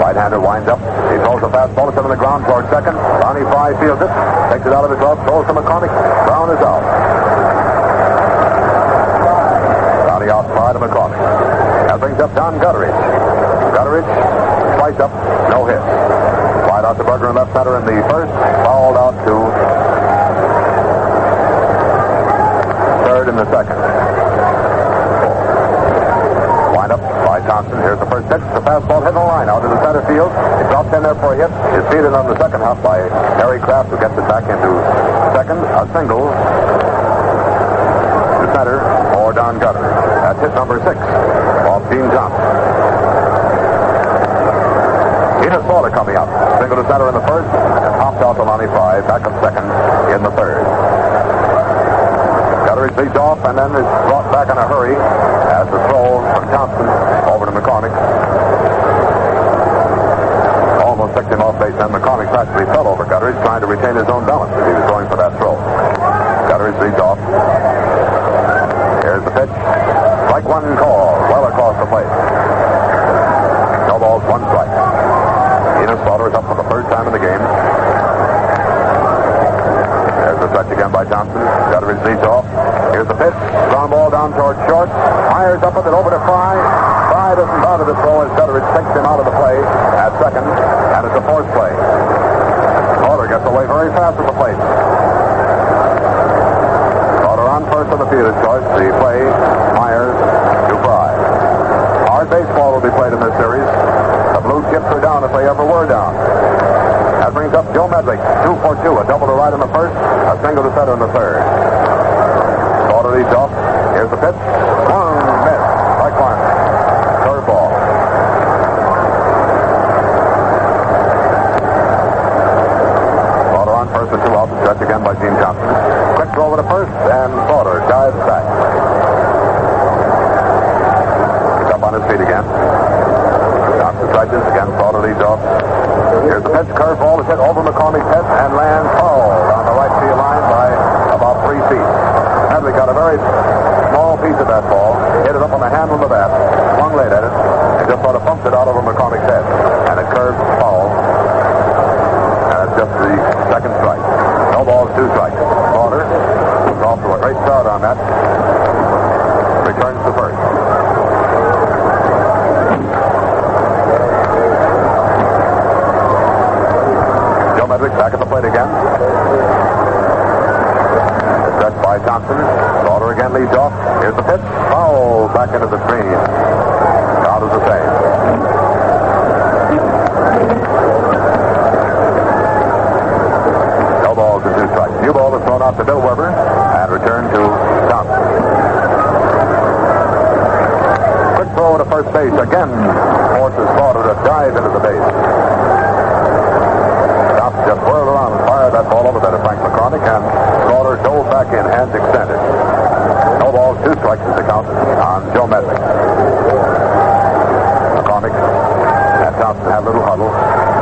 Right-hander winds up. He throws a fastball. It's on the ground toward second. Ronnie Fry fields it. Takes it out of his glove. Throws to McCormick. Brown is out. Ronnie outside of McCormick. That brings up Don Gutteridge. Gutteridge, slice up, no hit. Slide out to Berger in left center in the first. Fouled out to third in the second. Wind up by Thompson. Here's the first pitch. The fastball hit the line out to the center field. It drops in there for a hit. It's seated on the second half by Harry Kraft, who gets it back into second. A single to center for Don Gutteridge. That's hit number 6 off Dean Johnson. Enos Slaughter coming up. Single to center in the first and popped out to Lonnie Fry. Back of second in the third. Gutteridge leads off and then is brought back in a hurry as the throw from Thompson over to McCormick. Almost picked him off base, and McCormick practically fell over Gutteridge, trying to retain his own balance as he was going for that throw. Gutteridge leads off. Here's the pitch. Strike 1 call, well across the plate. No balls, 1 strike. Enos Slaughter is up for the third time in the game. There's the touch again by Thompson. Gutteridge leads off. Here's the pitch. Ground ball down toward short. Myers up with it over to Fry. Fry doesn't bother the throw as Gutteridge takes him out of the play at second. And it's a forced play. Slaughter gets away very fast at the plate. Slaughter on first on the field, of course. The play, Myers to Fry. Hard baseball will be played in this series. The Blue Chips are down if they ever were down. That brings up Joe Medley. 2 for 2. A double to right in the first. A single to center in the third. Slaughter leads off. Here's the pitch. Swung, miss. Strike 1. Third ball. Slaughter on first and 2 out. Stretch again by Gene Johnson. Quick throw over to first, and Slaughter dives back. He's up on his feet again. Johnson stretches again. Slaughter leads off. Here's the pitch. Curveball is hit over McCormick's head and lands foul on the right field line by about 3 feet. Medley got a very small piece of that ball, hit it up on the handle of the bat, swung late at it, and just sort of bumped it out over McCormick's head. And it curved foul. And it's just the second strike. No balls, 2 strikes. Slaughter is off to a great start on that. Returns to first. Joe Medley back at the plate again. Stretched by Thompson. Slaughter again leads off. Here's the pitch. Foul back into the screen. Count is the same. No balls and 2 strikes. New ball is thrown out to Bill Weber and returned to Thompson. Quick throw to first base. Again forces Slaughter to dive into the base. Thompson just whirled around and fired that ball over there to Frank McCormick, and Slaughter dove back in, hands extended. No balls, 2 strikes is the count on Joe Medley. McCormick and Thompson have a little huddle.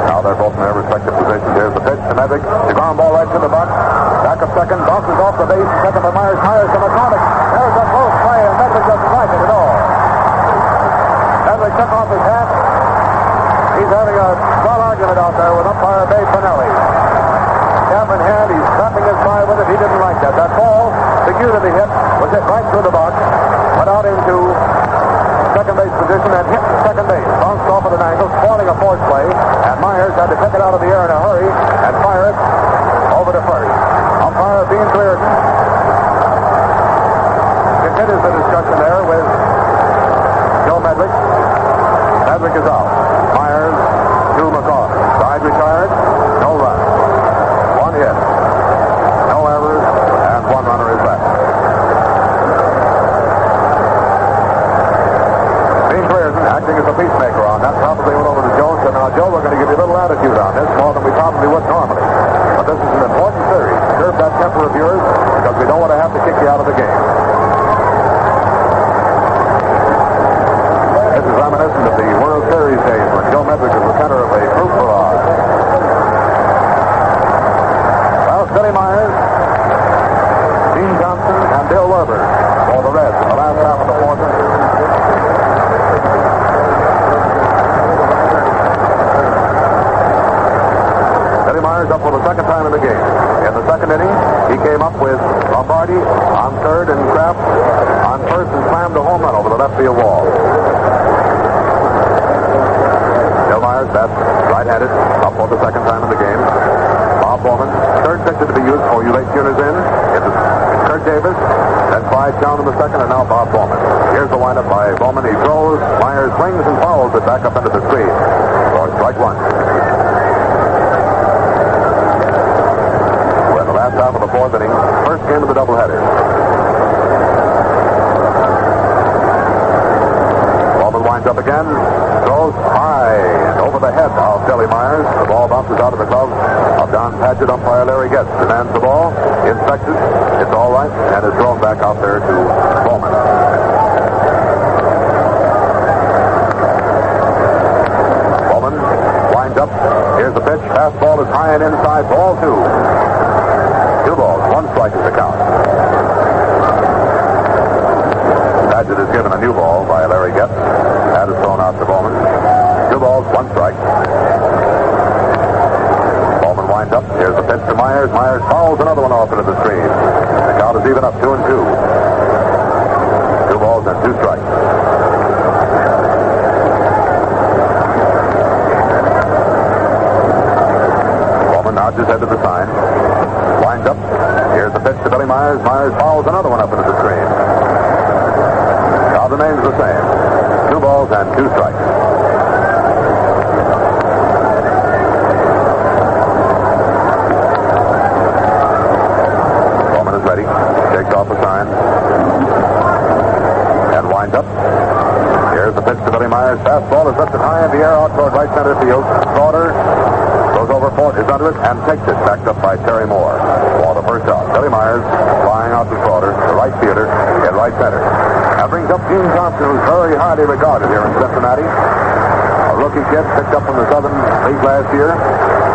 Now they're both in their respective positions. Here's the pitch to Medley. The ground ball right to the box. Back of second, bounces off the base. Second to Myers. Myers to McCormick. There's a close play, and Medley doesn't like it at all. Medley took off his hat. He's having a small argument out there with umpire Bay Pinelli. Cap in hand, he's tapping his thigh with it. He didn't like that. That ball, the cue to be hit, was hit right through the box, went out into second base position and hit second base. Bounced off at an angle, spoiling a force play, and Myers had to pick it out of the air in a hurry and fire it over to first. Umpire Bean Clearden continues the discussion there with Joe Medlick. Medlick is out. Myers to McCormick. Side retired, no run. 1 hit. acting as a peacemaker on that, probably went over to Joe and said, "Now, Joe, we're going to give you a little attitude on this, more than we probably would normally. But this is an important series. Curb that temper of yours, because we don't want to have to kick you out of the game." This is reminiscent of the World Series days when Joe Medwick was the center of a fruit barrage. Well, Billy Myers, Gene Johnson, and Bill Werber for the Reds in the last half of the fourth inning. Billy Myers up for the second time in the game. In the second inning, he came up with Lombardi on third and Kraft on first and slammed a home run over the left field wall. Bill Myers, that's right-handed, up for the second time in the game. Bob Bowman, third pitcher to be used for you late tuners in. It's Kurt Davis, then Clyde Town in the second, and now Bob Bowman. Here's the lineup by Bowman. He throws, Myers swings and fouls it back up into the screen. So it's strike one. We're in the last half of the fourth inning. First game of the doubleheader. Bowman winds up again. Throws high and over the head of Billy Myers. The ball bounces out of the glove of Don Padgett. Umpire Larry Getz demands the ball, inspects it, it's all right, and is thrown back out there to Bowman. Bowman winds up. Here's the pitch. Fastball is high and inside. Ball two. 2 balls. 1 strike is the count. Padgett is given a new ball by Larry Getz. That is thrown out to Bowman. 2 balls, 1 strike. Bowman winds up. Here's the pitch to Myers. Myers fouls another one off into the screen. The count is even up, 2-2. 2 balls and 2 strikes. Bowman nods his head to the sign. Winds up. Here's the pitch to Billy Myers. Myers fouls another one up into the screen. Count remains the same. 2 balls and 2 strikes. Bowman is ready. Takes off the sign. And winds up. Here's the pitch to Billy Myers. Fastball is lifted high in the air out toward right center field. Slaughter goes over Fort, is under it, and takes it. Backed up by Terry Moore for the first out. Billy Myers flying out to Slaughter, the right fielder, in right center. That brings up Gene Johnson, who's very highly regarded here in Cincinnati. A rookie kid picked up from the Southern League last year.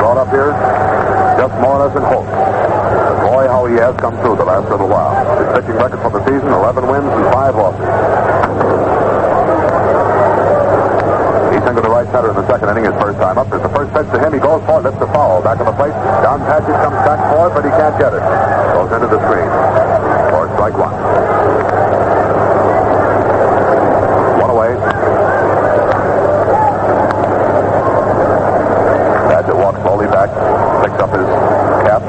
Brought up here just more or less in hope. Boy, how he has come through the last little while. His pitching record for the season, 11 wins and 5 losses. He's into the right center in the second inning, his first time up. There's the first pitch to him. He goes for it, lifts the foul. Back on the plate. Don Padgett comes back for it, but he can't get it. Goes into the screen. For strike one. One away. Padgett walks slowly back, picks up his cap,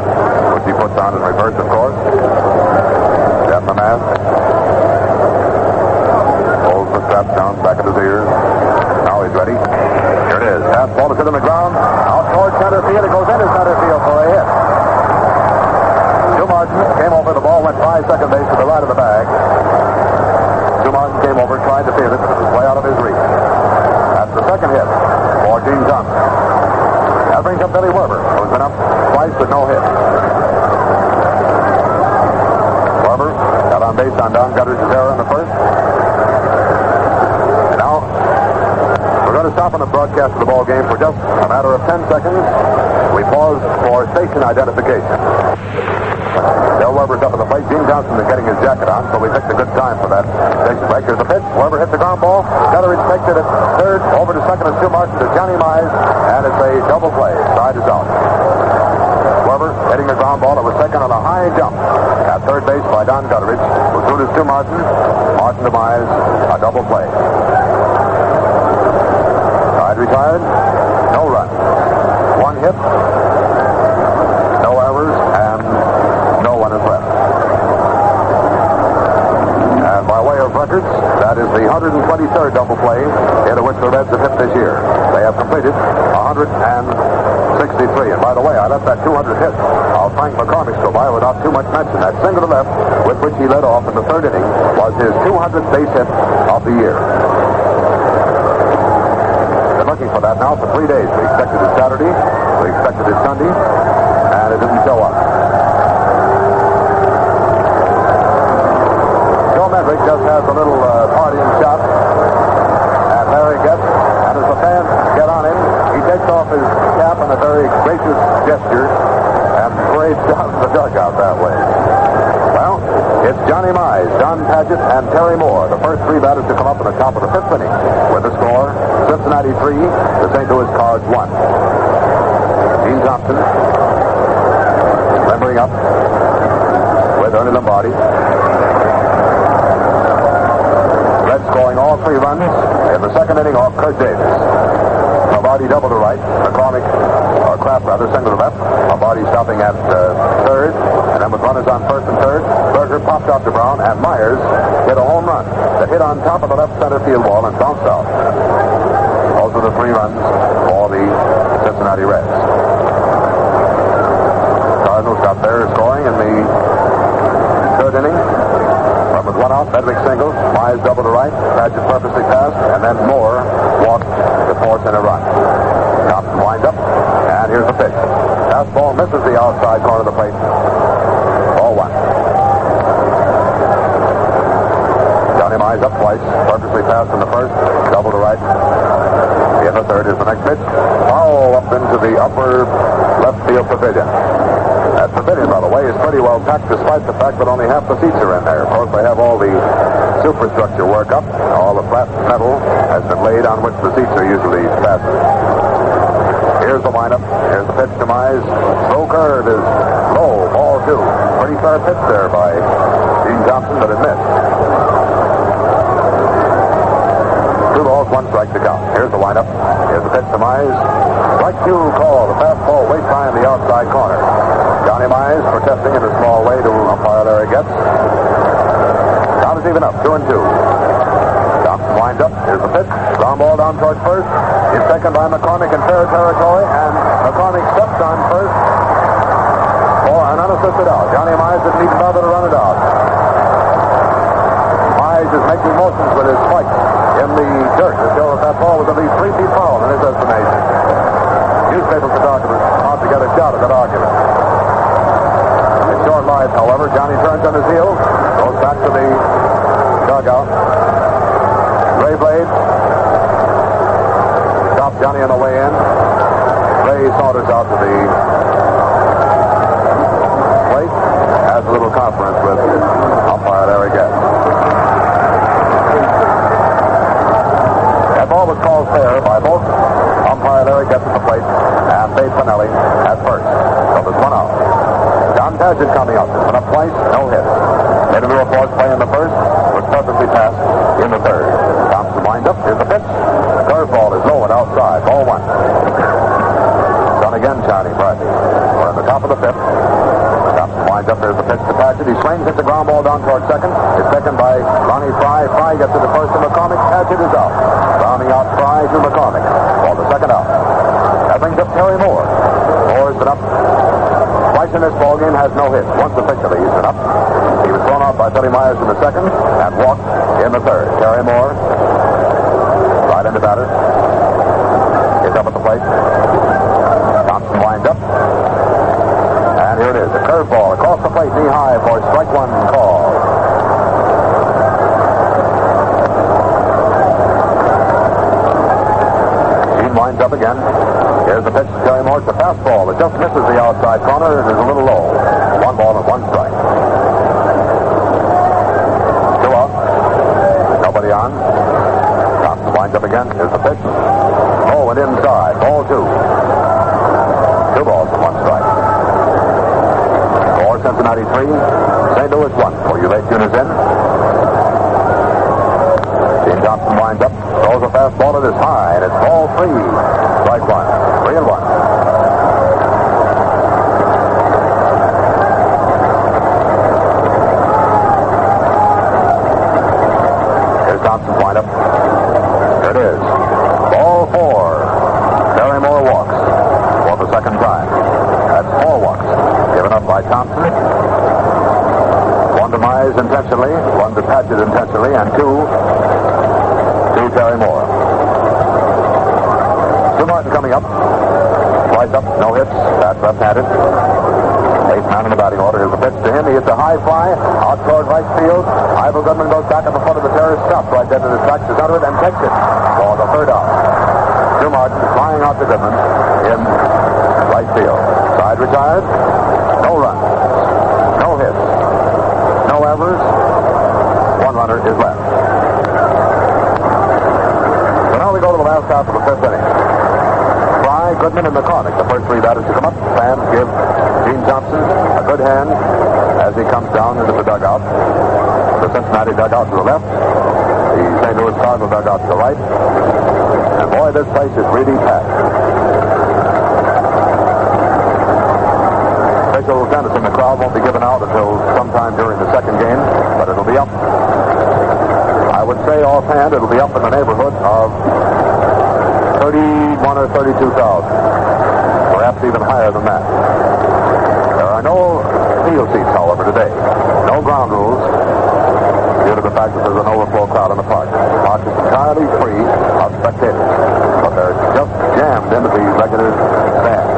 which he puts on in reverse, of course. Down the mask. Pulls the strap down back of his ears. Now he's ready. Here it is. Fastball is hit on the ground. Out towards center field. It goes into center field for a hit. Joe Martin came over. The ball went by second base to the right of the bag. Joe Martin came over, tried to field it, but it was way out of his reach. That's the second hit for Gene Johnson. That brings up Billy Werber, who's been up twice with no hit. Werber got on base on Don Gutteridge's error in the first. And now we're going to stop on the broadcast of the ball game for just a matter of 10 seconds. We pause for station identification. Bill Werber's up at the plate. Gene Johnson is getting his jacket on, so we picked a good time for that station break. Here's the pitch. Werber hits the ground ball. Gutteridge takes it at third, over to second and 2 Martin to Johnny Mize, and it's a double play. Side is out. Werber hitting the ground ball. It was taken on a high jump at third base by Don Gutteridge, who threw to Stu Martin. Martin to Mize, a double play. Side retired. No run. 1 hit. No errors, and no one is left. And by way of records, that is the 123rd double play into which the Reds have hit this year. They have completed 163. And by the way, I let that 200 hit of Frank McCormick go by without too much mention. That single to left, with which he led off in the third inning, was his 200th base hit of the year. looking for that now for 3 days. We expected it Saturday, we expected it Sunday, and it didn't show up. Joe Medrick just has a little partying shot at Larry Getz, and as the fans get on him, he takes off his cap in a very gracious gesture and parades down to the dugout that way. Well, it's Johnny Mize, Don Padgett, and Terry Moore, the first three batters to come up in the top of the fifth inning. With the score, Cincinnati 3, the St. Louis Cards 1. Gene Thompson limbering up with Ernie Lombardi. Reds scoring all 3 runs in the second inning off Kurt Davis. Lombardi double to right, McCormick, or Kraft rather, single to left. Lombardi stopping at third, and then with runners on first and third, Berger popped out to Brown, and Myers hit a home run that hit on top of the left center field wall and bounced out. Those are the 3 runs for the Cincinnati Reds. Cardinals got their scoring in the third inning. Run with 1 out, Medrick single, Mize double to right, Padgett purposely passed, and then Moore walked to force in a run. Thompson winds up, and here's the pitch. Fastball misses the outside corner of the plate. Ball 1. Johnny Mize up twice, purposely passed in the first, double to right. In the third is the next pitch. Foul up into the upper left field pavilion. That pavilion, by the way, is pretty well packed despite the fact that only half the seats are in there. Of course, they have all the superstructure work up. All the flat metal has been laid on which the seats are usually fastened. Here's the windup. Here's the pitch to Mize. Slow curve is low. Ball 2. Pretty fair pitch there by Gene Thompson, but it missed. 2 balls, 1 strike to count. Here's the windup. Here's the pitch to Mize. Strike 2 call. The fastball way high in the outside corner. Johnny Mize protesting in a small way to umpire Larry Getz. Count is even up, 2-2. Thompson winds up. Here's the pitch. Ground ball down towards first. He's taken by McCormick in fair territory, and McCormick steps on first for an unassisted out. Johnny Mize didn't even bother to run it out. Mize is making motions with his spike in the dirt to show that that ball was at least 3 feet foul in his estimation. Newspaper photographers out to get a shot at that argument. In short life, however, Johnny turns on his heel, goes back to the dugout. Ray Blade stopped Johnny on the way in. Ray saunters out to the plate, has a little conference with umpire Larry Getz. That ball was called fair by both umpire Larry Getz at the plate and Dave Pinelli at first. So there's 1 out. Don Padgett coming up. Went up twice, no hits. Made into a force play in the first, was perfectly passed in the third. Thompson winds up. Here's the pitch. The curveball is low and outside. Ball 1. Done again, Johnny Friday. We're in the top of the fifth. Thompson winds up. There's the pitch to Padgett. He swings, hits the ground ball down towards second. It's taken by Ronnie Fry. Fry gets to the first to McCormick. Padgett is out. Rounding out Fry to McCormick. Ball the second out. That brings up Terry Moore. Moore's been up twice in this ballgame, has no hits. Once officially he's been up. He was thrown out by Billy Myers in the second and walked in the third. Terry Moore, right-handed batter, is up at the plate. Thompson winds up. And here it is, a curveball across the plate, knee high for strike 1 call. Gene winds up again. Here's the pitch to Terry Moore. It's a fastball. It just misses the outside corner. It is a little low. 1 ball and 1 strike. 2 out. Nobody on. Thompson winds up again. Here's the pitch. Oh, and inside. Ball 2. 2 balls and 1 strike. For Cincinnati 3, St. Louis 1. For you late tuners in. Gene Thompson winds up. Throws a fastball. It is high, and it's ball 3. Strike 1. 3-1. Here's Thompson's windup. Here it is. Ball 4. Terry Moore walks for the second time. That's 4 walks given up by Thompson. 1 to Mize intentionally, 1 to Padgett intentionally, and 2 to Terry Moore. coming up. Twice up, no hits. That's left-handed. 8th man in the batting order. Here's the pitch to him. He hits a high fly out toward right field. Ivor Goodman goes back on the front of the terrace, stops right there in his tracks, is under it, and takes it for the third out. Stu Martin flying out to Goodman in right field. Side retired. No runs. No hits. No errors. One runner is left. So now we go to the last half of the 5th inning. Fry, Goodman, and McCormick, the first three batters to come up. Fans give Gene Johnson a good hand as he comes down into the dugout. The Cincinnati dugout to the left. The St. Louis Cardinals dugout to the right. And boy, this place is really packed. Official Dennison, the crowd won't be given out until sometime during the second game, but it'll be up. I would say offhand it'll be up in the neighborhood of 31 or 32,000. Perhaps even higher than that. There are no field seats, however, today. No ground rules due to the fact that there's an overflow crowd in the park. The park is entirely free of spectators, but they're just jammed into the regular stands.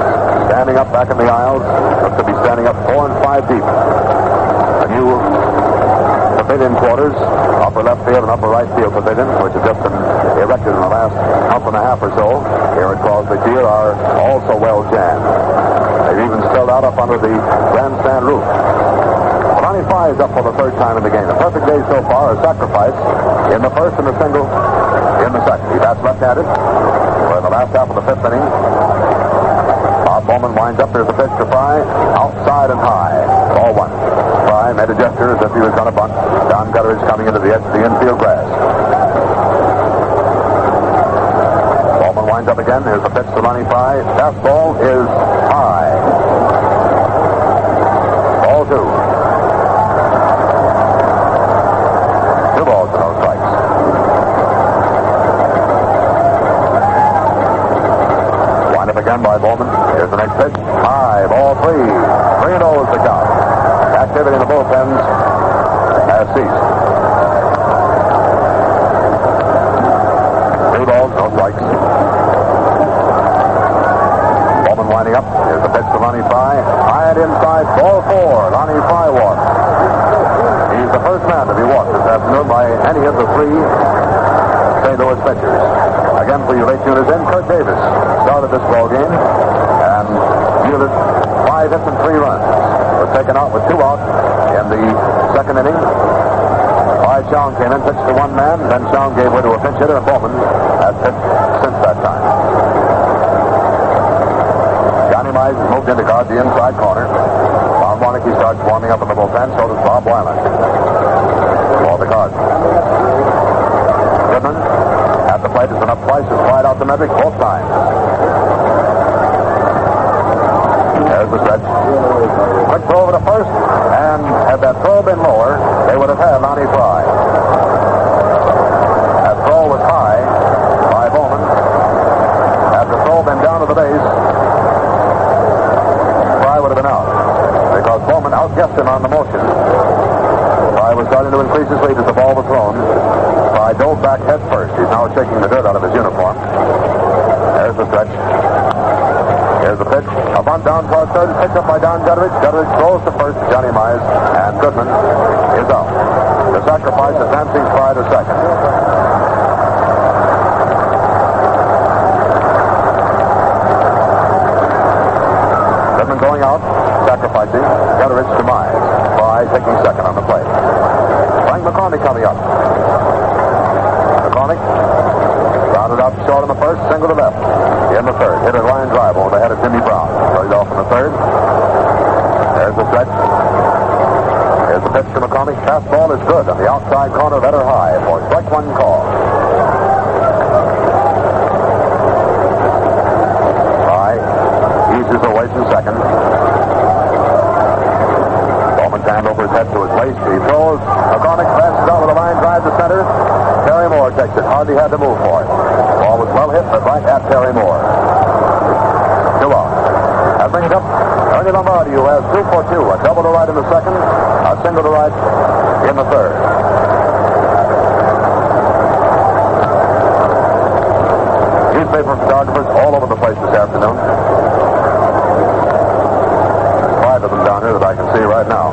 Standing up back in the aisles, looks to be standing up 4 and 5 deep. The new pavilion quarters, upper left field and upper right field pavilions, which have just been erected in the last month and a half or so here at Crosby Field, are also well jammed. They've even spilled out up under the grandstand roof. Ronnie Fry is up for the third time in the game. A perfect day so far, a sacrifice in the first and a single in the second. He bats left-handed. We're in the last half of the 5th inning. Bob Bowman winds up. There's a pitch to Fry. Outside and high. Ball 1. Fry made a gesture as if he was going to bunt. Don Gutteridge coming into the edge of the infield grass. Bowman winds up again. Here's the pitch to Ronnie Fry. Fastball is high. Ball 2. 2 balls and no strikes. Wind up again by Bowman. Here's the next pitch. High. Ball 3. 3-0 is the count. Activity in the bullpens has ceased. 3 balls, no strikes. Bowman winding up. Here's the pitch to Ronnie Fry. High and inside. Ball 4. Ronnie Fry walks. He's the first man to be walked this afternoon by any of the 3 St. Louis pitchers. Again, for you late tuners in, Kurt Davis started this ball game and yielded 5 hits and 3 runs. Was taken out with 2 outs in the second inning. Clyde Chown came in, pitched to one man, then Chown gave way to a pinch hitter, and Bowman has pitched since that time. Johnny Mize has moved in to guard the inside corner. Bob Warnicki starts warming up in the bullpen, so does Bob Weiland. For the Cardinals. Goodman at the plate has been up twice, has flied out the metric both times. There's the stretch. Quick throw over to first, and had that throw been lower, they would have had Ronnie Fry. That throw was high by Bowman. Had the throw been down to the base, Fry would have been out, because Bowman outguessed him on the motion. Fry was starting to increase his lead as the ball was thrown. Fry dove back head first. He's now shaking the dirt out of his uniform. There's the stretch. Here's the pitch. A bunt down toward third, picked up by Don Gutteridge. Gutteridge throws to first to Johnny Mize, and Goodman is out. The sacrifice advancing Fry to second. Goodman going out, sacrificing. Gutteridge to Mize. Fry taking second on the plate. Frank McCormick coming up. McCormick grounded out short on the first, single to left. In the third, hit a line drive over the head of Jimmy Brown. Started off in the third. There's the stretch. Here's the pitch to McCormick. Fastball is good on the outside corner, better high for strike 1 call. Fry eases away from second. Bowman's hand over his head to his waist. He throws. McCormick flashes out with a line drive to center. Terry Moore takes it. Hardly had to move for it. Ball was well hit, but right at Terry Moore. 2 out. That brings up Ernie Lombardi, who has 2 for 2. A double to right in the second, a single to right in the third. He's newspaper photographers all over the place this afternoon. There's 5 of them down here that I can see right now.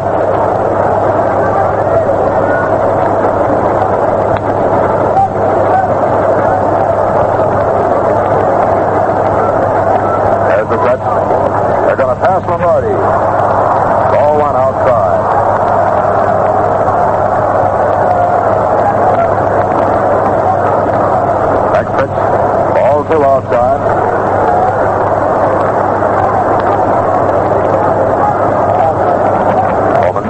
There's the set. They're going to pass Lombardi. Ball one outside. Next pitch. Ball 2 outside. Bowman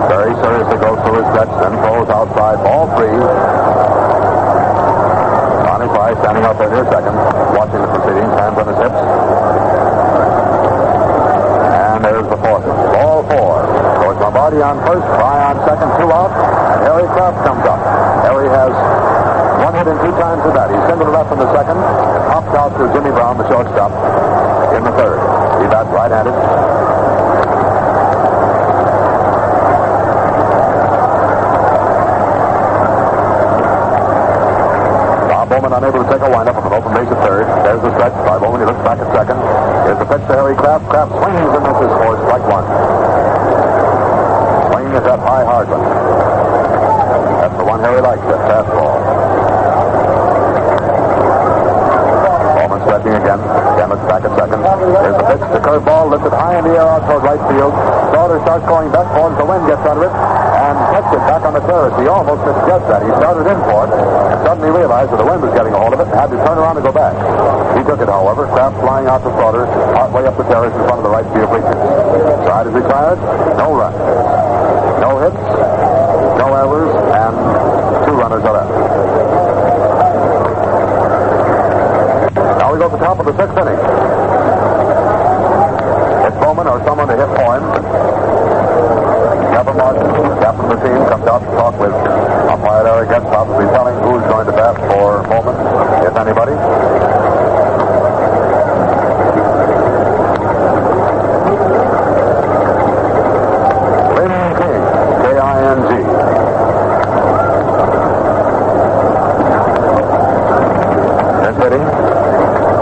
very seriously goes through his steps, then throws outside. Ball 3. Ronnie Fry standing out there near second, watching the proceedings, hands on his hips. And there's the fourth one. Ball 4. George Lombardi on first, Fry on second, 2 out, and Harry Kraft comes up. Harry has 1 hit and 2 times at bat. He's singled left in the second, and popped out to Jimmy Brown, the shortstop, in the third. He bats right-handed. Bowman unable to take a windup with an open base at third. There's the stretch by Bowman. He looks back at second. Here's the pitch to Harry Kraft. Kraft swings and misses for strike 1. Swing is that high hard one. That's the one Harry likes, that fastball. Bowman stretching again. Again looks back at second. Here's the pitch. The curveball lifted high in the air out toward right field. Sauter starts going back for it. The wind gets under it and puts it back on the terrace. He almost misjudged that. He started in for it and suddenly realized that the wind was getting a hold of it and had to turn around and go back. He took it, however. Kraft flying out to Sauter, partway up the terrace in front of the right field bleachers. Side is retired. No runs. No hits. No errors. And 2 runners are left. Now we go to the top of the 6th inning. It's Bowman or someone to hit for him. Kevin Martin, captain of the team, comes out to talk with umpire Larry Getz, probably telling who's going to bat for Bowman, if anybody. Raymond King, K-I-N-G. Is hitting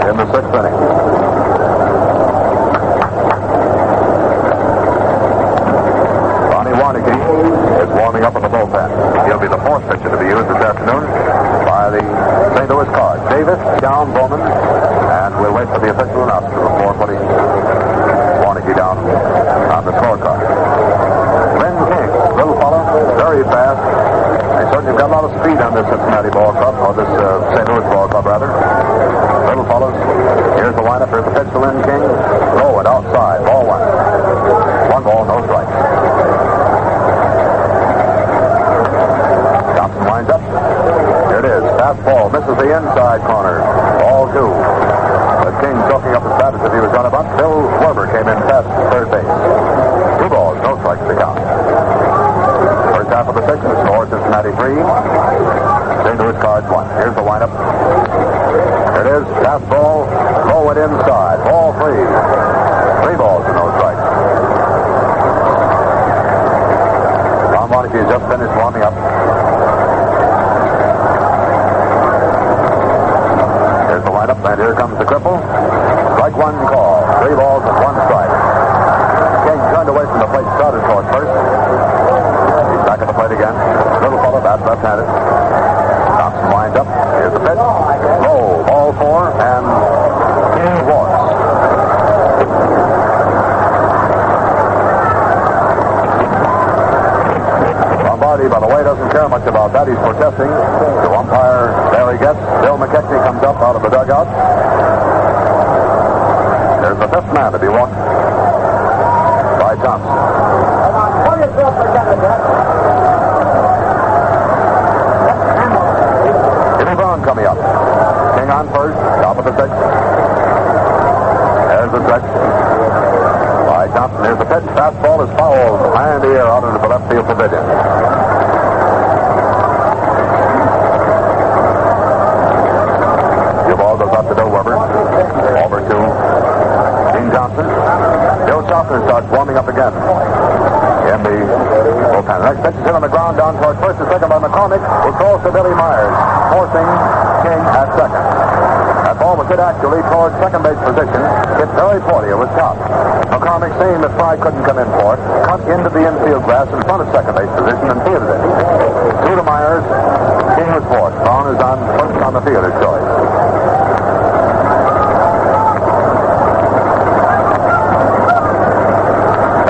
in the 6th inning. Is warming up in the bullpen. He'll be the 4th pitcher to be used this afternoon by the St. Louis Cards. Davis down Bowman, and we'll wait for the official announcement before putting Warnicki down on the scorecard. Lynn King, little fellow, very fast. They certainly got a lot of speed on this Cincinnati ball club, or this St. Louis ball club rather. Little fellows. Here's the lineup. Here's the pitch to Lynn King. Throw it outside. Ball 1. 1 ball, no strikes. Winds up. Here it is. Fastball. Misses the inside corner. Ball 2. The King choking up his bat as if he was going to bunt. Bill Schwarber came in past third base. 2 balls. No strikes to count. First half of the 6th. Score Cincinnati 3. St. Louis Cards 1. Here's the windup. Here it is. Fastball. Throw it inside. Ball 3. 3 balls and no strikes. Tom Warnicki has just finished warming up. And here comes the cripple. Strike 1 call. 3 balls and 1 strike. King turned away from the plate, started toward first. He's back at the plate again. Little fellow bat, left-handed. Thompson winds up. Here's the pitch. Low. Ball 4 and King walks. Lombardi, by the way, doesn't care much about that. He's protesting. The umpire Larry Getz. Bill McKechnie comes up out of the dugout. There's the 5th man to be walked by Thompson. Jimmy Brown coming up. King on first, top of the 6th. There's the stretch by Thompson. Here's the pitch. Fastball is fouled high in the air out into the left field pavilion. Goes up to Bill Weber. Over to Gene Johnson. Bill Schaffner starts warming up again in the bullpen. Next pitch is hit on the ground down toward first and second by McCormick, who throws to Billy Myers, forcing King at second. That ball was hit actually towards second base position. Hit very poorly. It was tough. McCormick, seeing that Fry couldn't come in for it, cut into the infield grass in front of second base position and fielded it. 2 to Myers. King was fourth. Brown is on first on the fielder's choice.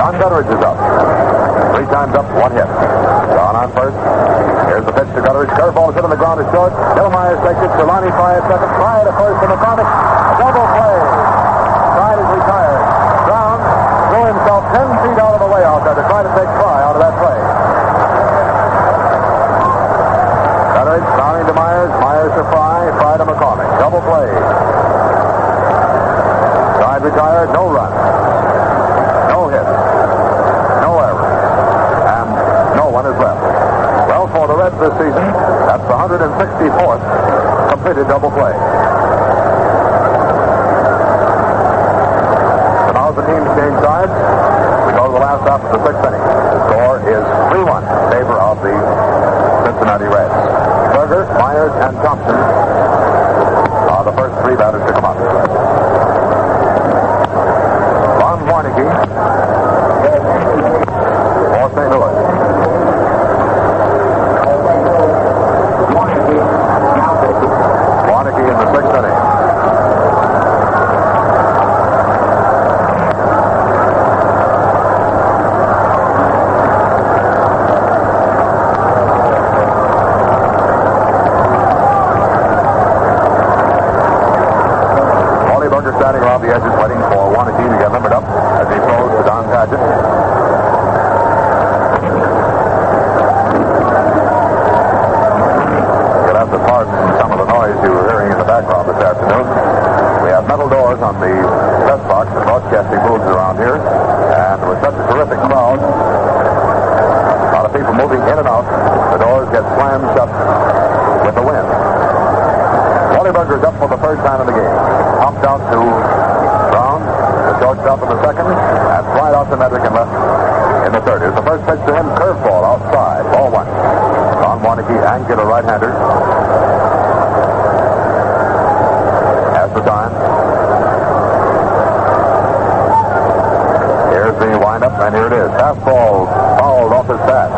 John Gutteridge is up. 3 times up, 1 hit. Brown on first. Here's the pitch to Gutteridge. Curveball is hit on the ground is short. Bill Myers takes it. Trelawney Fry at second. Fry to first and McCormick. A double play. Fry is retired. Brown threw himself 10 feet out of the way out there to try to take Fry out of that play. Gutteridge, Browning to Myers. Myers to Fry. Fry to McCormick. Double play. Side retired. No run. No hit. No error. And no one is left. Well, for the Reds this season, that's the 164th completed double play. So now the teams change sides. We go to the last half of the 6th inning. The score is 3-1 in favor of the Cincinnati Reds. Berger, Myers, and Thompson are the first 3 batters to come up. Ron Warneke for St. Louis. Warneke in the 6th inning. Standing around the edges waiting for Warneke to get limbered up as he throws to Don Padgett. You'll have to pardon some of the noise you were hearing in the background this afternoon. We have metal doors on the press box and broadcasting booths around here, and with such a terrific crowd, a lot of people moving in and out, the doors get slammed shut with the wind. Wally Berger's up for the 3rd time in the game. Pumped out to Brown, the shortstop in the 2nd, and flied out to Medrick and left in the 3rd. Here's the first pitch to him, curveball outside, ball 1. Ron Warneke, angular right-hander. Has the time. Here's the windup, and here it is. Fastball fouled off his bat.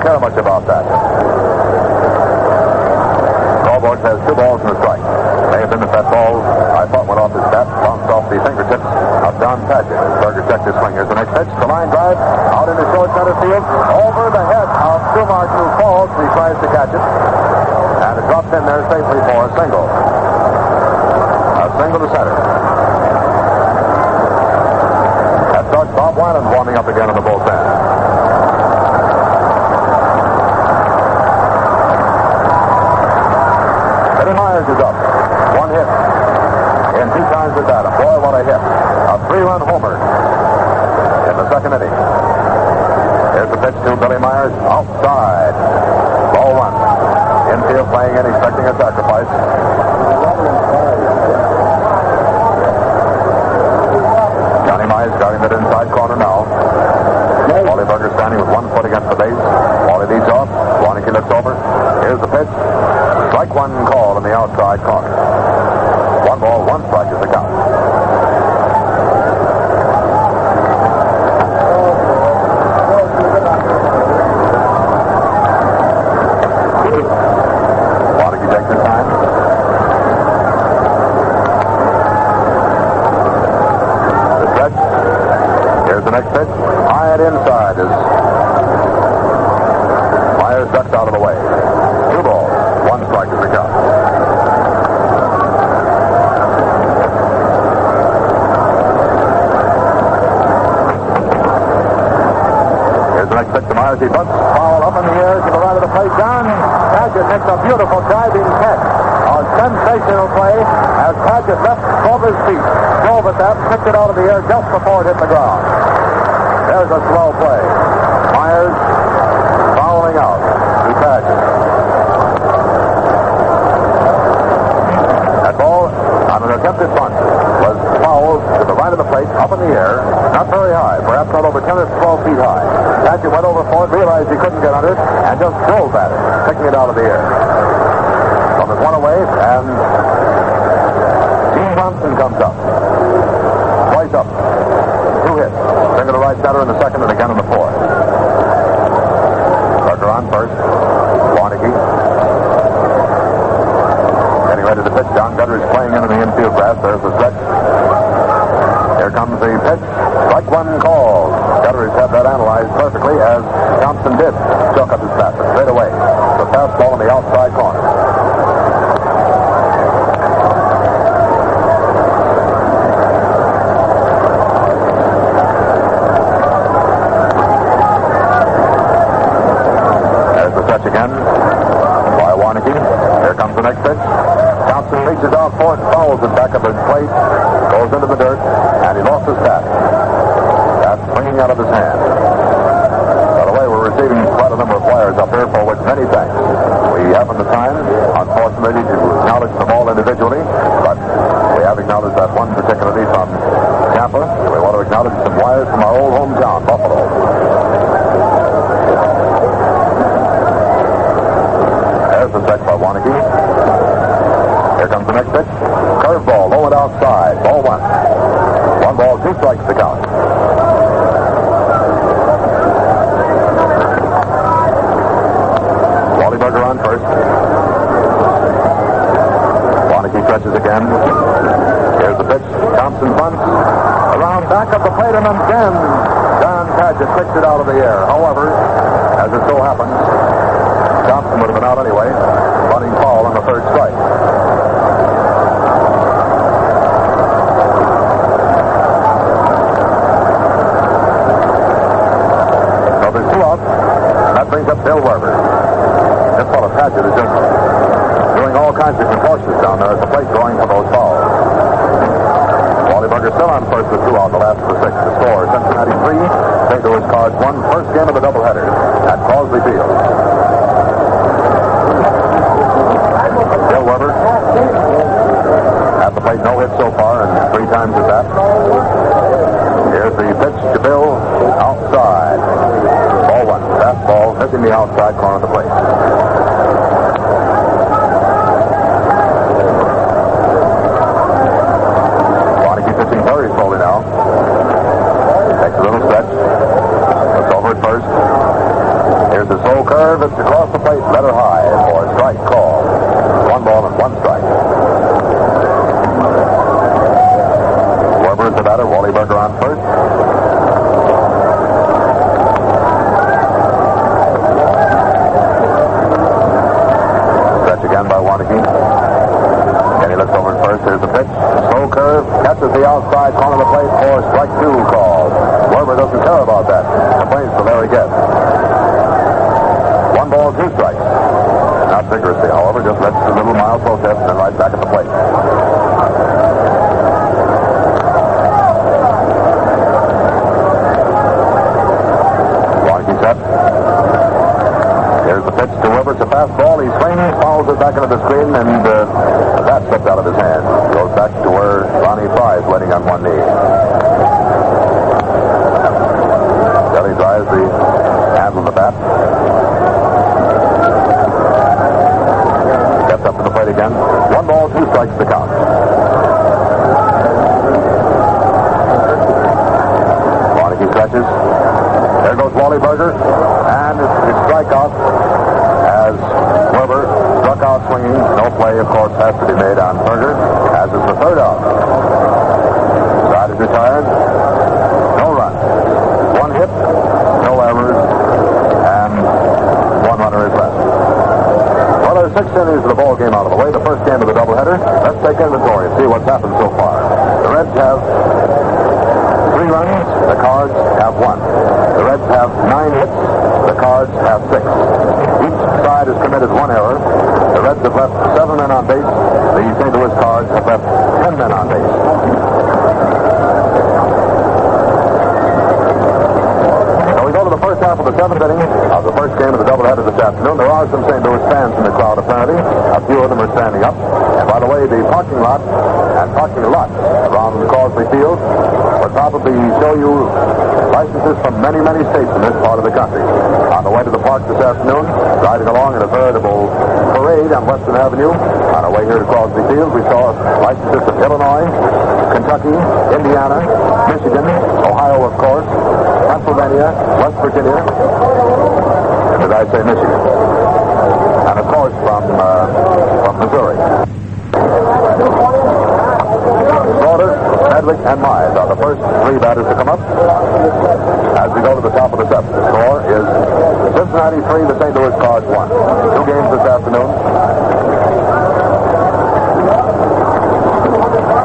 Care much about that. Crawford has 2 balls and a strike. May have been that ball, I thought, went off his bat, bounced off the fingertips of Don Padgett. Berger checked his swing. Here's the next pitch. The line drive out into short center field, over the head of Schumacher, who falls. He tries to catch it, and it drops in there safely for a single. A single to center. That starts Bob Wyland warming up again in the bullpen. Myers is up. 1 hit in 2 times at bat. Boy, what a hit. A 3-run homer in the 2nd inning. Here's the pitch to Billy Myers. Outside. Ball 1. Infield playing in, expecting a sacrifice. Johnny Myers guarding that inside corner now. Wally Berger standing with 1 foot against the base. Wally leads off. Warneke looks over. Here's the pitch. Strike 1 call in the outside corner. 1 ball, 1 strike is the count. Warneke takes his time. The stretch. Here's the next pitch. High and inside as Myers ducks out of the way. 2 balls. 1 strike is the count. Here's the next pitch to Myers. He bunts foul up in the air to the right of the plate. John Padgett makes a beautiful diving catch. A sensational play as Padgett left both his feet. Drove at that, picked it out of the air just before it hit the ground. There's a slow play. Myers fouling out. the air, not very high, perhaps not over 10 or 12 feet high. Paget went over for it, realized he couldn't get under it, and just drove at it, picking it out of the air. From his one away, and Gene Thompson comes up. Twice up. 2 hits. Finger to right center in the second and again in the fourth. Berger on first. Warnicki. Getting ready to pitch. John Gutter is playing into the infield grass. There's the stretch. Here comes the pitch. Strike one call. Gutter has had that analyzed perfectly, as Thompson did. Chuck up his fastball straight away. The fastball in the outside corner. There's the stretch again by Warnicki. Here comes the next pitch. Thompson reaches out for it, fouls it back up his plate, goes into the dirt, and he lost his bat. That's swinging out of his hand. By the way, we're receiving quite a number of wires up here, for which many thanks. We haven't the time, unfortunately, to acknowledge them all individually, but we have acknowledged that one particularly from Tampa. We want to acknowledge some wires from our old hometown, Buffalo. There's the stretch by Warnicki. Here comes the next pitch. Curveball, low and outside. Ball one. 1 ball, 2 strikes to count. Wally Berger on first. Warnicki stretches again. Here's the pitch. Thompson bunts. Around back of the plate, and again Don Paget kicks it out of the air. However, as it so happens, Thompson would have been out anyway. Bunting foul on the third strike. Brings up Bill Werber. This fellow Paget is just doing all kinds of contortions down there at the plate, going for those balls. Wally Berger still on first with 2 out, the last of the 6. The score, Cincinnati 3, St. Louis Cards 1. First game of the doubleheader at Crosley Field. Bill Werber at the plate, no hits so far, and 3 times at that. Here's the pitch to Bill, outside. Ball one. Fastball missing the outside corner of the plate. Warnicki pitching very slowly now. Takes a little stretch. Looks over at first. Here's the slow curve. It's across the plate. Letter high for a strike call. 1 ball and 1 strike. Werber is the batter. Wally Berger on first. By Warnicki. And he looks over at first. There's the pitch. Slow curve. Catches the outside corner of the plate for strike 2 call. Werber doesn't care about that. Complains to Larry Guest. 1 ball, 2 strikes. Not vigorously, however. Just lets a little mild protest and then right back at the plate. Warnicki set. Here's the pitch to Werber. It's a fastball. He swings, fouls it back into the screen, and the bat slipped out of his hand. Goes back to where Ronnie Fry is waiting on one knee. Kelly drives the handle of the bat. Steps up to the plate again. 1 ball, 2 strikes to count. Warnicki stretches. There goes Wally Berger, and it's strikeout as Werber struck out swinging. No play, of course, has to be made on Berger, as is the third out. Side is retired. No run. 1 hit, no errors, and 1 runner is left. Well, there's 6 innings of the ball game out of the way. The first game of the doubleheader. Let's take inventory and see what's happened so far. The Reds have 3 runs. The Cards have 1. The Reds have 9 hits. The Cards have 6. Each side has committed 1 error. The Reds have left 7 men on base. The St. Louis Cards have left 10 men on base. So we go to the first half of the seventh inning of the first game of the doubleheader this afternoon. There are some St. Louis fans in the crowd, apparently. A few of them are standing up. And by the way, the parking lot and parking lots around Crosby Field would probably show you licenses from many, many states in this part of the country. On the way to the park this afternoon, riding along in a veritable parade on Western Avenue, on our way here to Crosby Field, we saw licenses from Illinois, Kentucky, Indiana, Michigan, Ohio, of course, Pennsylvania, West Virginia, did I say Michigan? And of course from Missouri. Slaughter, Medwick, and Mize are the first three batters to come up as we go to the top of the seventh. The score is Cincinnati 3, the St. Louis Cards 1. 2 games this afternoon.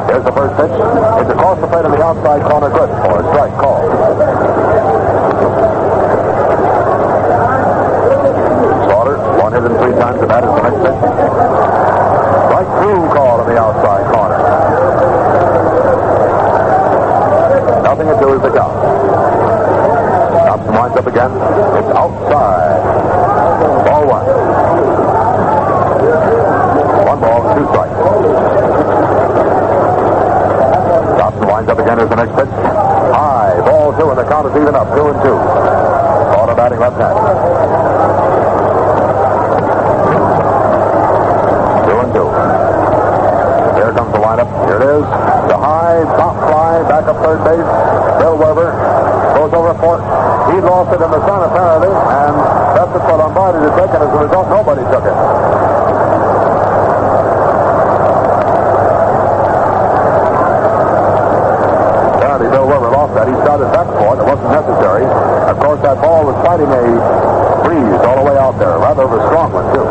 Here's the first pitch. It's across the plate on the outside corner, good for a strike call. Slaughter, 1 hit and 3 times the bat is the next pitch. Strike through call on the outside corner. Nothing to do is the count. Thompson winds up again. It's outside. Ball 1. 1 ball, 2 strikes. Thompson winds up again as the next pitch. High. Ball 2, and the count is even up. 2-2. Slaughter batting left hand. 2-2. Here comes the lineup. Here it is. The high top fly back up third base. Bill Weber goes over for it. He lost it in the sun apparently, and that's it for Lombardi to take, and as a result, nobody took it. Apparently, Bill Weber lost that. He started back for it. It wasn't necessary. Of course, that ball was fighting a breeze all the way out there. Rather of a strong one, too.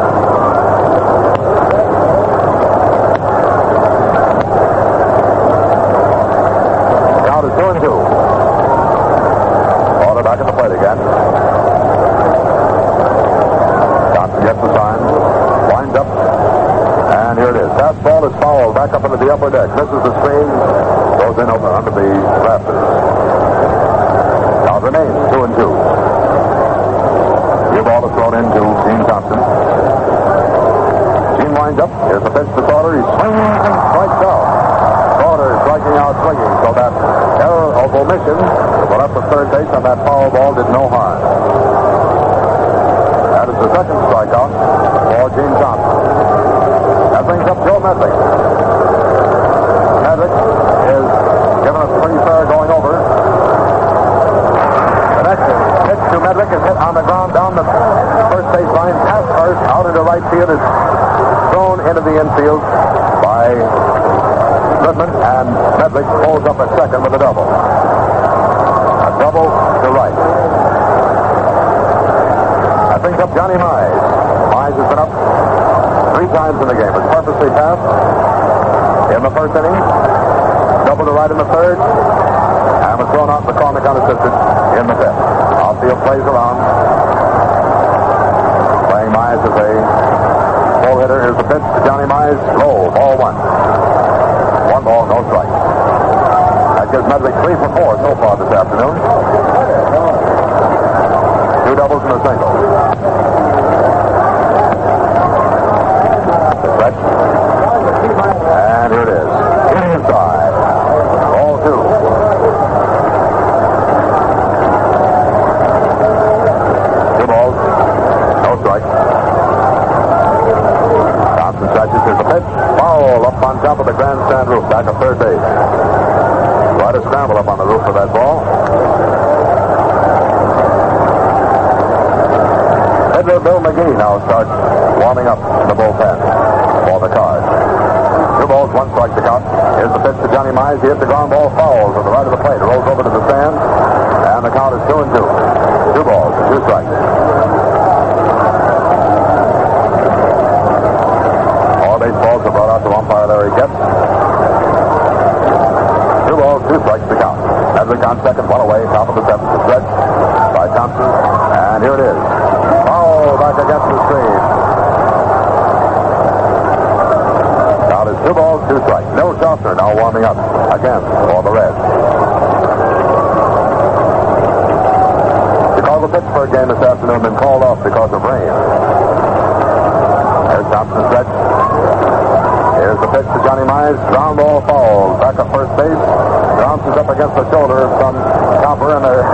Count is 2-2. Slaughter back at the plate again. Thompson gets the sign. Winds up. And here it is. Fastball is fouled back up into the upper deck. Misses the screen. Goes in over under the rafters. Count remains 2-2. Your ball is thrown into Gene Thompson. Gene winds up. Here's the pitch to Slaughter. He swings and strikes out. Slaughter striking out swinging, so that error of omission to put up the third base on that foul ball did no harm. That is the second strikeout for Gene Thompson. That brings up Joe Medwick. Medwick is giving us a pretty fair going over. The next pitch to Medwick is hit on the ground down the first base line, past first, out into right field. Is thrown into the infield by Goodman, and Medwick pulls up at second with a double. A double to right. That brings up Johnny Mize. Mize has been up 3 times in the game. It's purposely passed in the first inning. Double to right in the third. And was thrown out in the corner unassisted in the fifth. Outfield plays around. Playing Mize as a full hitter. Here's the pitch to Johnny Mize. Low. Ball 1. 1 ball, no strike. That gives Medwick 3 for 4 so far this afternoon. 2 doubles and a single. The stretch. And here it is. Inside. Ball 2. 2 balls, no strike. Thompson stretches. Here's the pitch. Foul up on top of the grandstand roof, back of third base. Quite a scramble up on the roof for that ball. Hitler Bill McGee now starts warming up in the bullpen for the Cards. 2 balls, 1 strike to count. Here's the pitch to Johnny Mize. He hits the ground ball, fouls to the right of the plate, rolls over to the stand, and the count is 2-2. 2 balls, 2 strikes. Baseballs are brought out to umpire Larry Getz. 2 balls, 2 strikes to count. Medwick on second, 1 away, top of the 7th. The stretch by Thompson. And here it is. Foul back against the screen. Count is 2 balls, 2 strikes. No Schaffner now warming up again for the Reds. Chicago the Pittsburgh game this afternoon been called off because of rain. There's Thompson's stretch. Here's the pitch to Johnny Mize. Ground ball falls. Back at first base. Bounces up against the shoulder of some copper, and they're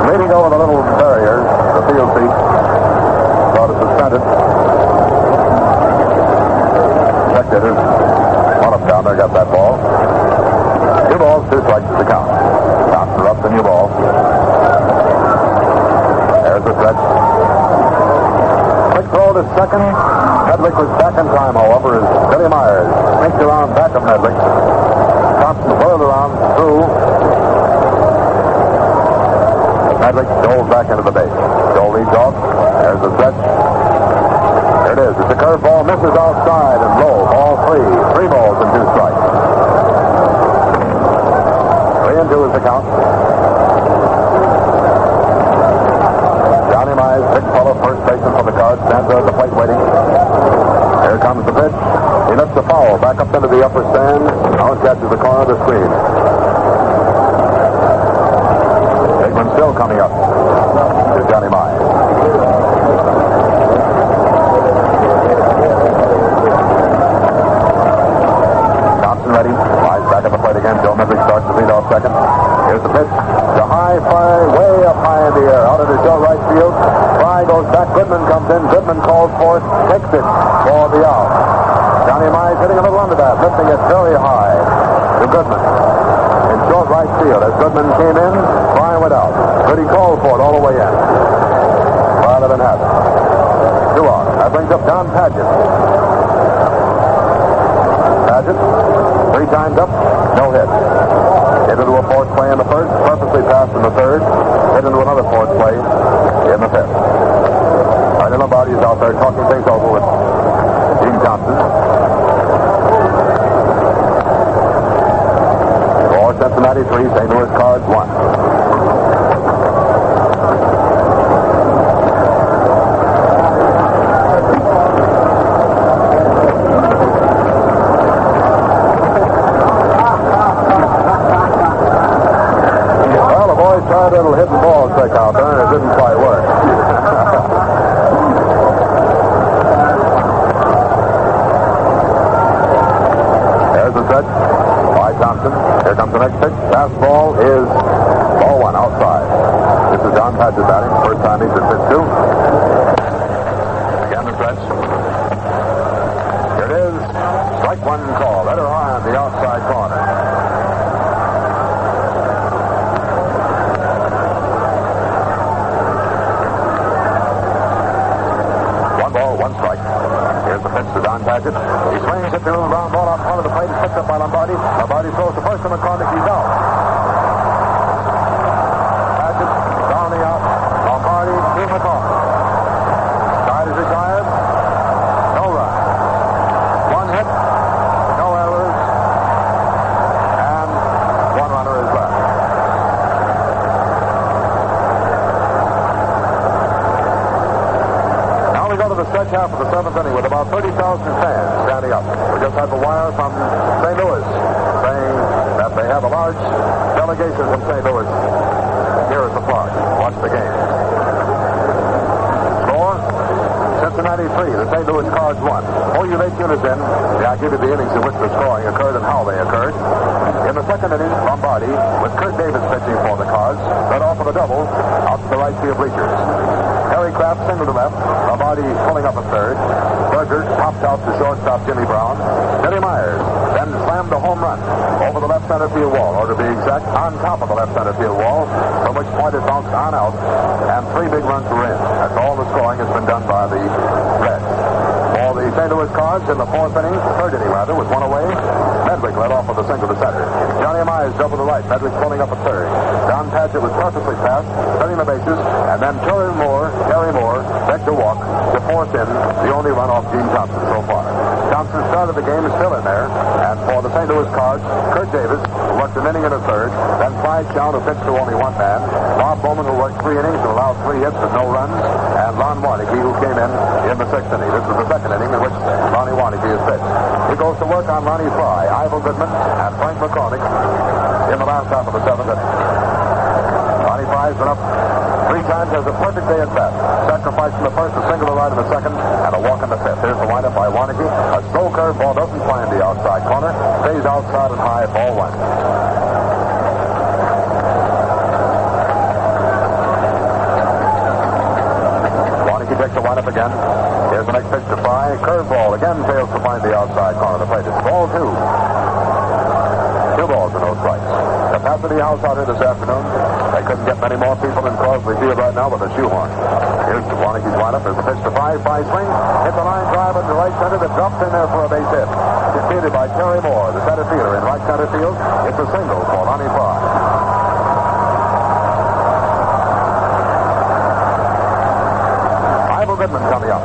leaning over the little barrier, the field seat. Thought it suspended. Spectators. One up down there got that ball. 2 balls, 2 strikes to the count. Thompson up the new ball. There's the stretch. Quick throw to second. Medlick was back in time, however, as Billy Myers sneaked around back of Medlick. Thompson whirled around through. Medlick dove back into the base. Joe leads off. There's the stretch. There it is. It's a curveball. Misses outside and low. Ball 3. 3 balls and 2 strikes. 3-2 is the count. Johnny Mize, big fellow, first baseman for the Cards, stands there at the plate waiting. Here comes the pitch. He lifts the foul back up into the upper stand. Now it catches the corner of the screen. Bigman still coming up to Johnny Mize. Thompson ready. Mize back at the plate again. Joe Medlick starts to lead off second. Here's the pitch. The high fly, way up high in the air. Out of the show right field. Fly goes back. Goodman comes in. Goodman calls for it. Takes it for the out. Johnny Mize hitting a little under that. Lifting it very high to Goodman. In short right field. As Goodman came in, Fly went out. But he called for it all the way in. 5-11 has it. 2 out. That brings up Don Padgett. Padgett, 3 times up, no hit. Hit into a fourth play in the first, purposely passed in the third, hit into another fourth play in the fifth. Arnie Lombardi is out there talking things over with Gene Thompson. For Cincinnati 3, St. Louis Cards 1. Little hidden ball trick out there, and it didn't quite work. There's the set by Thompson. Here comes the next pitch. Fastball is ball 1 outside. This is Don Padgett batting. First time he's at pitch 2. Again the stretch. Here it is. Strike 1 call. Let her high on the outside corner. To Don Padgett. He swings it to the round ball out front of the plate. It's picked up by Lombardi. Lombardi throws the first to McCormick. He's out. Padgett down the out. Lombardi to McCormick. Side is retired. No run. 1 hit. No errors. And 1 runner is left. Now we go to the stretch half of the 7th inning with about 30,000 fans standing up. We just had the wire from St. Louis saying that they have a large delegation from St. Louis here at the park. Watch the game. Score, Cincinnati 3, the St. Louis Cards 1. Before you late units in, I give you the innings in which the scoring occurred and how they occurred. In the second inning, Lombardi, with Kurt Davis pitching for the Cards, led off with a double out to the right field bleachers. Harry Kraft single to left. Lombardi pulling up a third. Berger popped out to shortstop Jimmy Brown. Billy Myers then slammed a home run over the left center field wall, or to be exact, on top of the left center field wall, from which point it bounced on out, and 3 big runs were in. That's all the scoring has been done by the Reds. For the St. Louis Cards in the 4th inning, 3rd inning rather, with 1 away, Medlick led off with a single to center. Johnny Mize double to right. Medlick pulling up a third. Don Padgett was purposely passed, cutting the bases, and then Gary Moore begged to walk to force in the only run off Gene Thompson so far. Thompson started the game, is still in there, and for the St. Louis Cards, Kurt Davis, who worked an inning and a third, then Clyde Chown, who pitched to only 1 man, Bob Bowman, who worked 3 innings and allowed 3 hits with no runs, and Lon Warneke, who came in the 6th inning. This is the 2nd inning in which Lonnie Warneke is pitched. He goes to work on Ronnie Fry, Ivan Goodman, and Frank McCormick in the last half of the 7th inning. Ronnie Fry's been up 3 times has a perfect day at bat. Sacrifice in the first, a single to right in the second, and a walk in the fifth. Here's the windup by Warnke. A slow curve ball doesn't find the outside corner. Stays outside and high, ball 1. Warnke takes the windup again. Here's the next pitch to Fry. Curveball again fails to find the outside corner of the plate. It's ball 2. 2 balls and no strikes. Capacity house out here this afternoon. They couldn't get many more people in Crosby Field right now with a shoehorn. Here's Warnke's windup. There's the pitch to Fry. Fry swing. Hit the line drive into right center that drops in there for a base hit. Defeated by Terry Moore, the center fielder in right center field. It's a single for Ronnie Fry. Ivor Goodman coming up.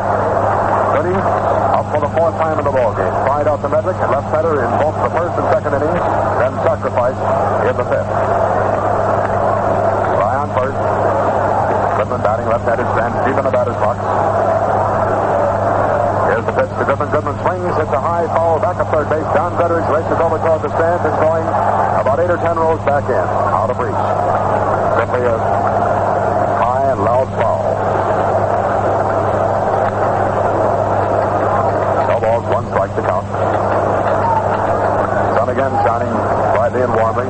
Goody up for the 4th time in the ballgame. Fried out to Medlick and left center in both the first and second innings. Then sacrifice in the 5th. Fry on first. Goodman batting left-handed, stands deep in the batter's box. Here's the pitch to Goodman. Goodman swings, hits a high foul back up third base. Don Gutteridge races over toward the stands and going about 8 or 10 rows back in. Out of reach. Simply a high and loud foul. No balls, 1 strike to count. Sun again shining brightly and warmly.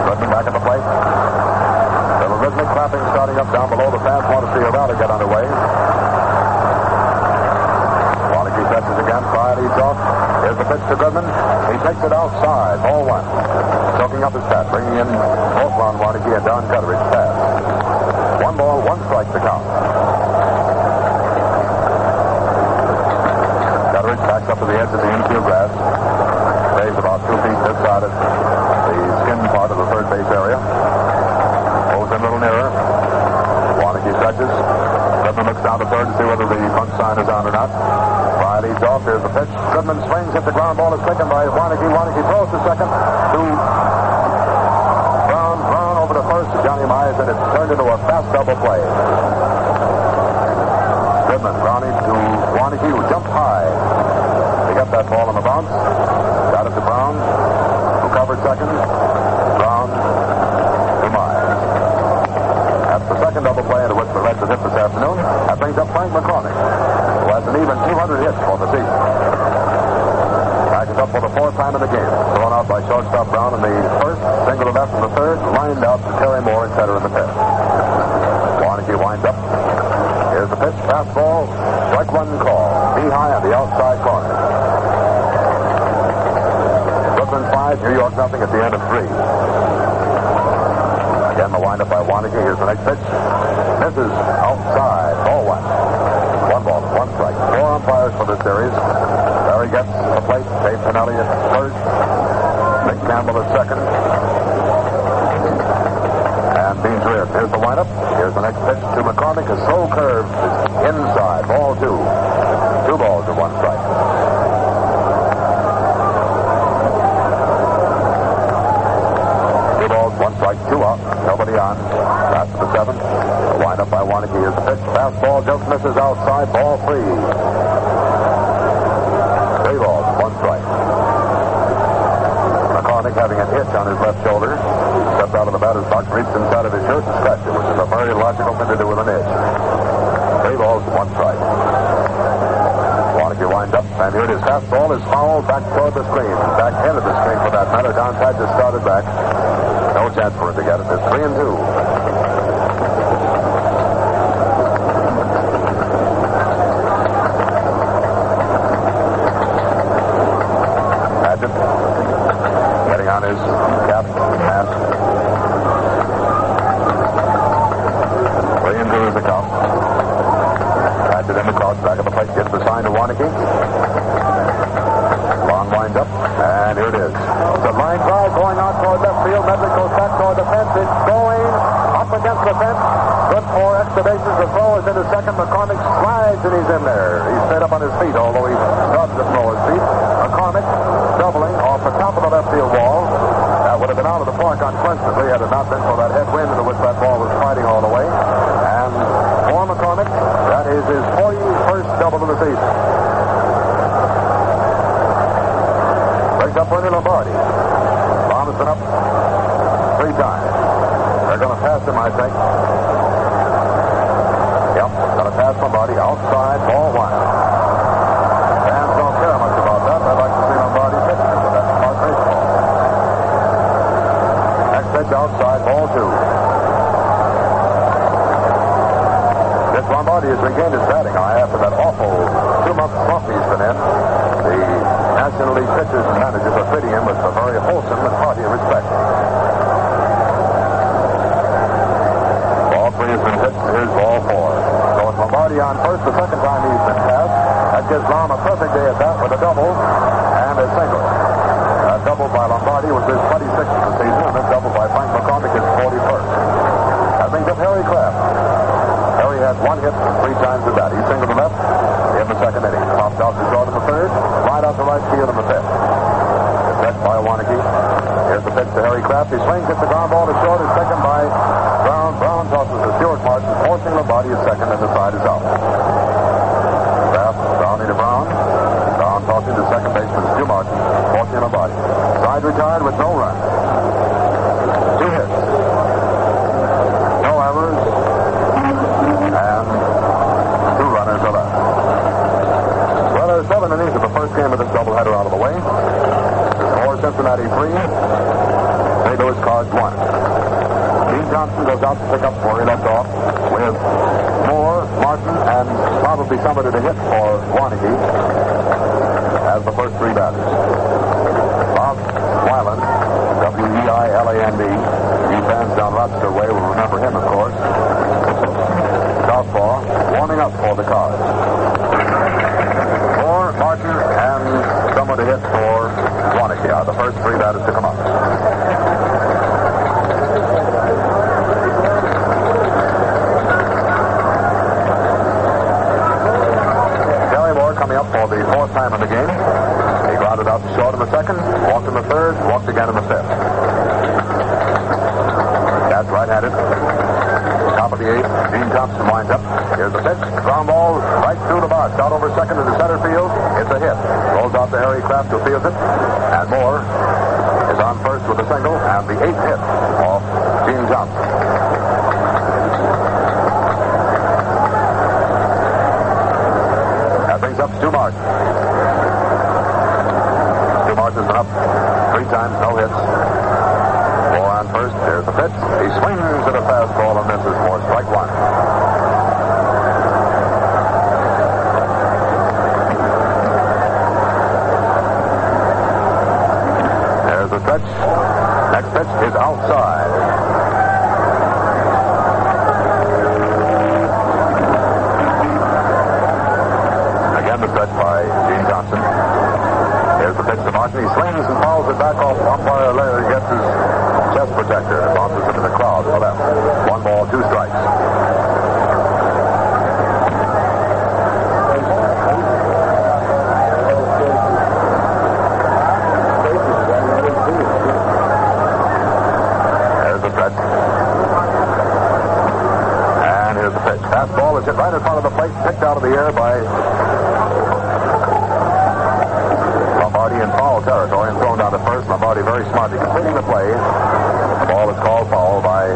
Goodman back at the plate. Little rhythmic clapping starting up down below. The fans want to see a rally get underway. Warnke catches again. Fry leads off. Here's the pitch to Goodman. He takes it outside. Ball 1. Choking up his bat, bringing in both Ron Warnke and Don Gutteridge pass. 1 ball, 1 strike to count. Gutteridge backs up to the edge of the infield grass. Stays about 2 feet this side of the skin part of the third base area. Moves in a little nearer. Warnke stretches. Goodman looks down to third to see whether the bunt sign is on or not. Fry leads off. Here's the pitch. Goodman swings at the ground ball. Is taken by Warnke. Warnke throws to second. To Brown. Brown over to first to Johnny Mize, and it's turned into a fast double play. Goodman, Brownie to Warnke, who jumped high. They got that ball on the bounce. Got it to Brown, who covered second. Brown to Mize. That's the second double play into which the Reds have hit this afternoon. That brings up Frank McCormick, who has an even 200 hits for the season. Back is up for the 4th time in the game. Thrown out by shortstop Brown in the first, single to left in the third, lined out to Terry Moore, etc. in the 5th. Warnke winds up. Here's the pitch, fastball, strike 1 call. Knee high on the outside corner. Brooklyn 5, New York nothing at the end of 3. Again, the windup by Warnke. Here's the next pitch. Misses outside. Ball 1. 1 ball, 1 strike. 4 umpires for this series. Barry gets the plate. Dave Pinelli at first. Mick Campbell at second. And Beans rear. Here's the windup. Here's the next pitch to McCormick. A slow curve inside. Ball 2. 2 balls and 1 strike. One strike, 2 out. Nobody on. Last of the 7th. The windup by Warnke. Here's the pitch. Fastball just misses outside. Ball 3. 3 balls, 1 strike. McCormick having an itch on his left shoulder. Stepped out of the batter's box, reached inside of his shirt and scratched it, which is a very logical thing to do with an itch. 3 balls, 1 strike. Warnke winds up, and here it is. Fastball is fouled back toward the screen. Back end of the screen for that matter. Downside just started back. No chance for him to get it. It's 3-2. Padgett getting on his cap and mask. 3-2 is the count. Padgett in the cross, back of the plate, gets the sign to Warnke. Long winds up, and here it is. It's a line drive going out toward left field. Medlick goes back toward the fence. It's going up against the fence. Good for extra bases. The throw is into second. McCormick slides, and he's in there. He's straight up on his feet, although he started to throw his feet. McCormick doubling off the top of the left field wall. That would have been out of the park unquestionably had it not been for that headwind into which that ball was fighting all the way. And for McCormick, that is his 41st double of the season. Brings up Ernie Lombardi. Bomb has been up 3 times. They're going to pass him, I think. Yep, got a pass Lombardi outside, ball one. Fans don't care much about that. I'd like to see Lombardi pitching it, but that's about baseball. Next pitch outside, ball two. This Lombardi has regained his batting eye after that awful 2-month slump he's been in. The National League pitchers and managers are treating him with a very wholesome and hearty respect. Ball three has been hit. Here's ball four. So it's Lombardi on first, the second time he's been passed. That gives Rom a perfect day at that with a double and a single. That double by Lombardi was his 26th of the season, and this double by Frank McCormick is 41st. That brings up Harry Kraft. Harry had one hit 3 times at that. He singled to left in the second inning. Popped out to short in the third. Right out to right field in the fifth. Set by Warnke. Here's the pitch to Harry Kraft. He swings, hits the ground ball to short. Is taken by Brown. Brown tosses to Stuart Martin, forcing Lombardi at second, and the side is out. Kraft, Brownie to Brown. Brown tossing to second baseman Stuart Martin, forcing Lombardi. Side retired with no run. 2 hits. No errors. And 2 runners are left. Well, there's 7 innings of the first game of this doubleheader out of the way. For Cincinnati 3, St. Louis Cards 1. Dean Thompson goes out to pick up where he left off with Moore, Martin, and probably somebody to hit for Warnke as the first 3 batters. Bob Weiland, Weiland. You fans down Rochester Way will remember him, of course. Southpaw, warming up for the Cards. Moore, Martin, and someone to hit for Warnke are the first 3 batters to come up. Gary Moore coming up for the 4th time in the game. He grounded out to short in the second, walked in the third, walked again in the fifth. That's right-handed. Top of the 8th, Dean Thompson winds up. Here's the pitch. Ground ball right through the box. Out over second into center field. It's a hit. Rolls out to Harry Kraft, who fields it. And Moore is on first with a single. And the 8th hit off Dean Thompson. That brings up Stu Martin. Stu Martin's been up 3 times, no hits. Moore on first. There's the pitch. He swings at a fastball and misses for strike 1. There's the stretch. Next pitch is outside. Again the stretch by Gene Thompson. Here's the pitch to Martin. He swings and fouls it back off umpire Larry. He gets his chest protector and bounces into the crowd to the left. 1 ball, 2 strikes. There's the stretch. And here's the pitch. Fastball is hit right in front of the plate, picked out of the air by Lombardi in foul territory and thrown down to first. Lombardi very smartly completing the play. The ball is called foul by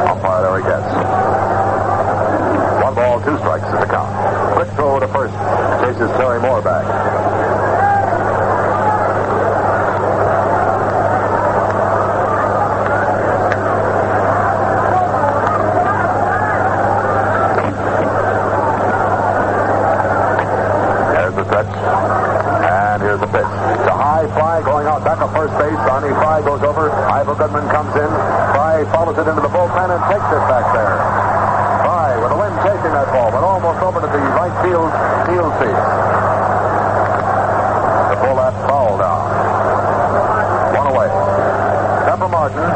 umpire Larry Getz. 1 ball, 2 strikes is the count. Quick throw to first. Chases Terry Moore back. There's the stretch. And here's the pitch. It's a high fly going out back of first base. Sonny Fry goes over. Ivor Goodman comes in. Fry follows it into the bullpen and takes it back there. Fry, with the wind chasing that ball, went almost over to the right field seat. To pull that foul down. 1 away. Pepper Martin. Martin.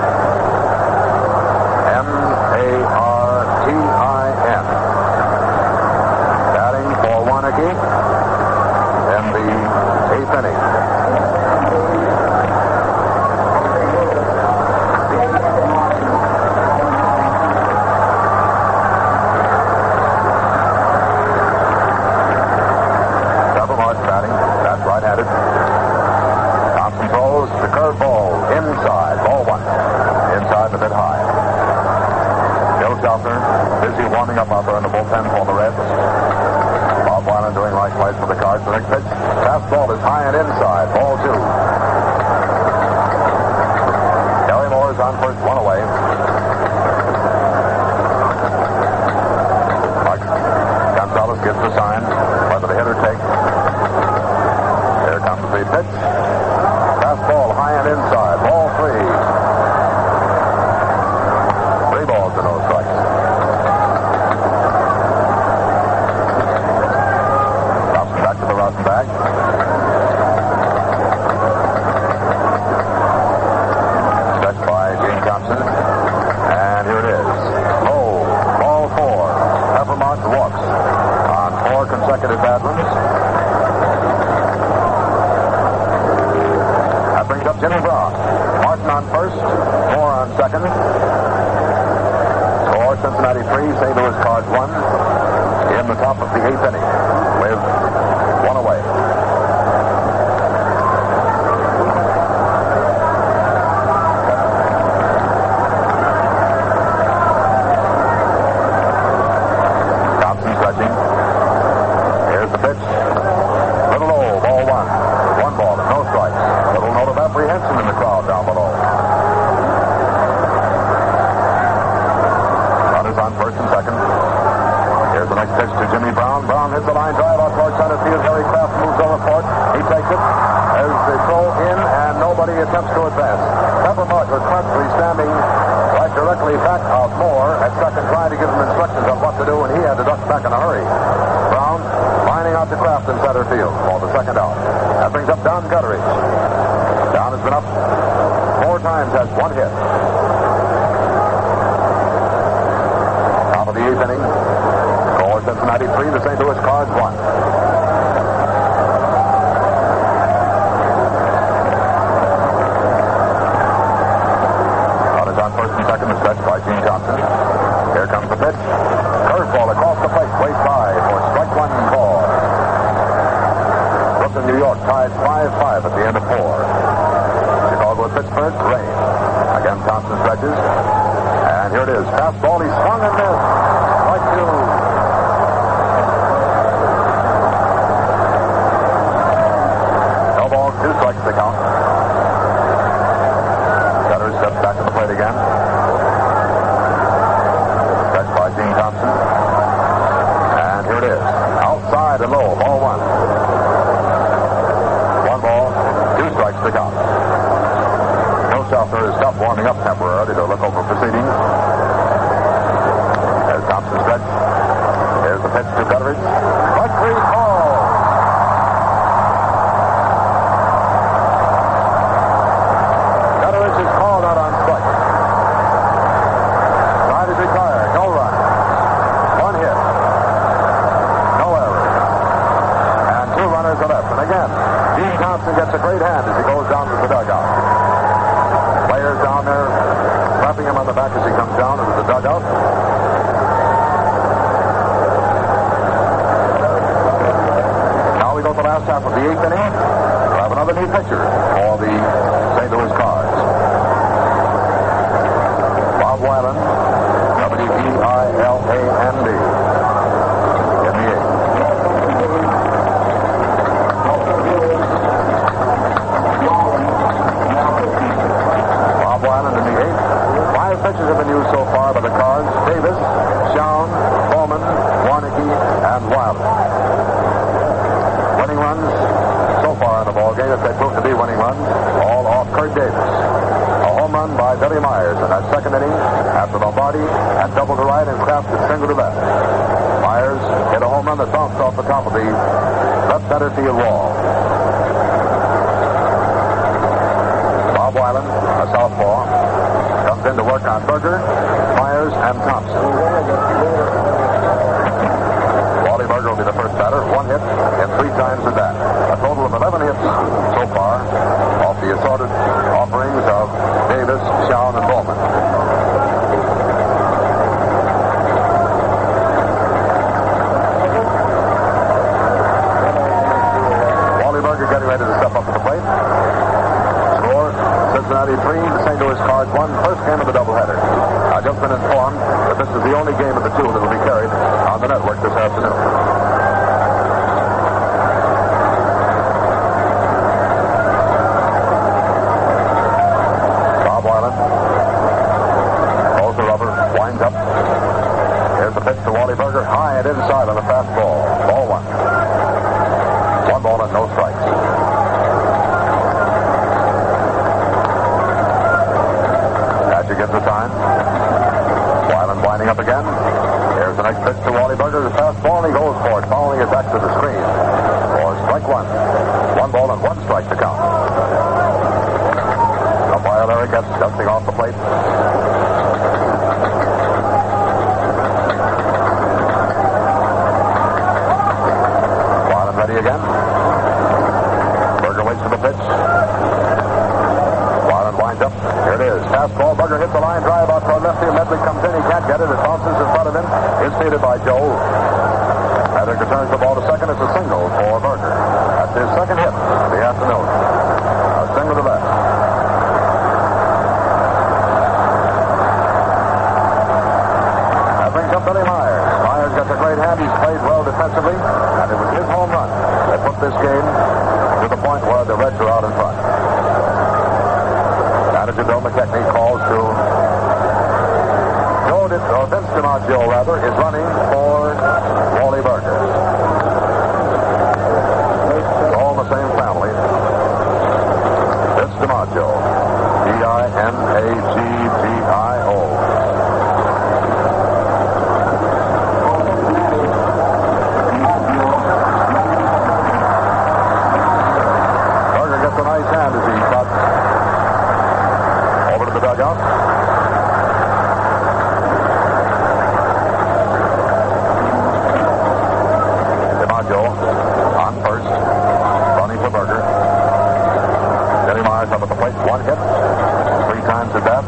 Batting for Warnke in the 8th inning. Schaffner busy warming up out there in the bullpen for the Reds. Bob Weiland doing likewise for the Cards. The next pitch, fastball is high and inside. Ball 2. Gary Moore is on first, one away. Mike Gonzalez gives the sign. Whether the hitter take. Here comes the pitch. Fastball high and inside. Ball 3. 3 balls to no strikes. Thompson back to the rotten bag. Stretched by Gene Thompson. And here it is. Low. Ball 4. Peppermont walks on 4 consecutive bad ones. That brings up Jimmy Brown. Martin on first. Moore on second. Cincinnati 3, St. Louis Cards 1 in the top of the 8th inning with 1 away. Thompson stretching. Here's the pitch. Little low, ball 1. 1 ball, no strikes. Little note of apprehension in the crowd down below. On first and second. Here's the next pitch to Jimmy Brown. Brown hits the line drive out towards center field. Harry Kraft moves over for it. He takes it. There's the throw in, and nobody attempts to advance. Peppermont was constantly standing right directly back of Moore at second, trying to give him instructions on what to do, and he had to duck back in a hurry. Brown lining out to Kraft in center field for the second out. That brings up Don Gutteridge. Don has been up 4 times, has 1 hit. The 8th inning. Score Cincinnati 3, the St. Louis Cards 1. Runners on first and second, the stretch by Gene Thompson. Here comes the pitch. Curveball across the plate, way by for strike 1 ball. Brooklyn, New York tied 5-5 at the end of 4. Chicago at Pittsburgh, rain. Again, Thompson stretches. And here it is. Fastball, he swung and missed. Strike 2. No balls, 2 strikes to count. Gutter steps back to the plate again. Stretched by Gene Thompson. And here it is. Outside and low, ball 1. 1 ball, 2 strikes to count. No Schaffner has stopped warming up temporarily to look over proceedings. There's Thompson stretch. There's the pitch to Gutteridge. Strike 3 call. Gutteridge is called out on strike. Side is retired. No run. 1 hit. No error. And 2 runners are left. And again, Gene Thompson gets a great hand as he goes down to the dugout. Players down there slapping him on the back as he comes down into the dugout. Now we go to the last half of the 8th inning. We'll have another new pitcher for the St. Louis Cards. Bob Weiland, W-E-I-L-A-N-D, in the 8th. Bob Weiland in the 8th. 5 pitches have been used so far by the Cards. Davis, Shawn, Bowman, Warneke, and Weiland. Winning runs so far in the ballgame, if they prove to be winning runs, all off Kurt Davis. A home run by Billy Myers in that second inning after Lombardi had double to right and Kraft had single to left. Myers hit a home run that bounced off the top of the left center field wall. Bob Weiland, a southpaw, comes in to work on Berger, Myers, and Thompson. Wally Berger will be the first batter. 1 hit and 3 times at bat. A total of 11 hits so far off the assorted offerings of Davis, Shawn, and Bowman. Wally Berger getting ready to step up to the plate. Score, Cincinnati 3, the St. Louis Cards 1, first game of the doubleheader. I've just been informed that this is the only game of the two that will be carried on the network this afternoon. Bob Weiland. Throws the rubber. Winds up. Here's the pitch to Wally Berger. High and inside on a fastball. Ball one. 1 ball and no strikes. Catcher gets the time. Weiland winding up again. Here's the next pitch to Wally Berger. The fastball, and he goes for it, following it back to the screen. For strike one. 1 ball and 1 strike to count. Umpire Larry gets dusting off the plate. Weiland ready again. Berger waits for the pitch. Weiland winds up. Here it is. Fastball. Berger hits the line drive out toward left field. Medley comes in. He can't get it. It bounces in front of him. Is fielded by Joe. Hedrick returns the ball to second. It's a single for Berger. That's his second hit of the afternoon. A single to left. That brings up Billy Myers. Myers gets a great hand. He's played well defensively, and it was his home run that put this game to the point where the Reds are out in front. Manager Bill McKechnie calls to Vince DiMaggio, is running for Wally Berger. It's all in the same family. Vince DiMaggio. D-I-M-A-G-G-I-O. Berger gets a nice hand as he cuts over to the dugout. On first, running for Berger. Billy Myers up at the plate, 1 hit, 3 times at bat.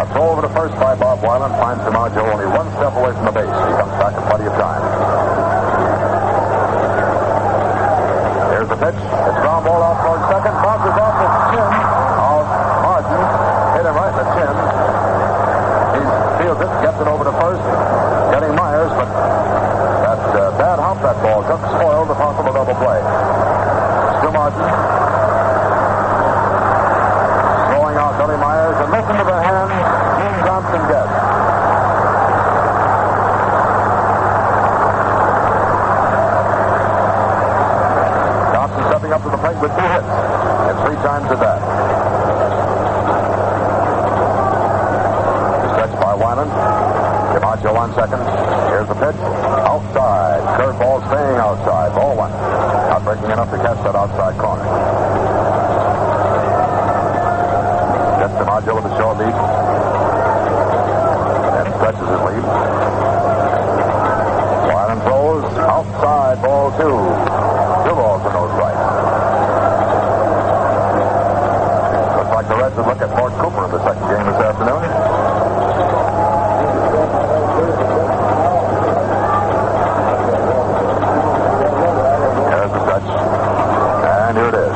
A throw over to first by Bob Weiland finds DiMaggio only 1 step away from the base. He comes back in plenty of time. Here's the pitch. It's ground ball out toward second. Bounces off the chin of Martin. Hit him right in the chin. He fields it, gets it over to first, getting Myers, but bad hump that ball just spoiled the possible double play. Still Martin. Throwing out Billy Myers, and listen to the hand Gene Johnson gets. Johnson stepping up to the plate with 2 hits and 3 times at that. Stretched by Weiland. DiMaggio on second. Here's the pitch. Outside. Curveball staying outside. Ball 1. Not breaking enough to catch that outside corner. Gets DiMaggio with a short lead. And stretches his lead. Weiland throws. Outside. Ball 2. 2 balls and no strikes. Looks like the Reds would look at Mort Cooper in the second game this afternoon.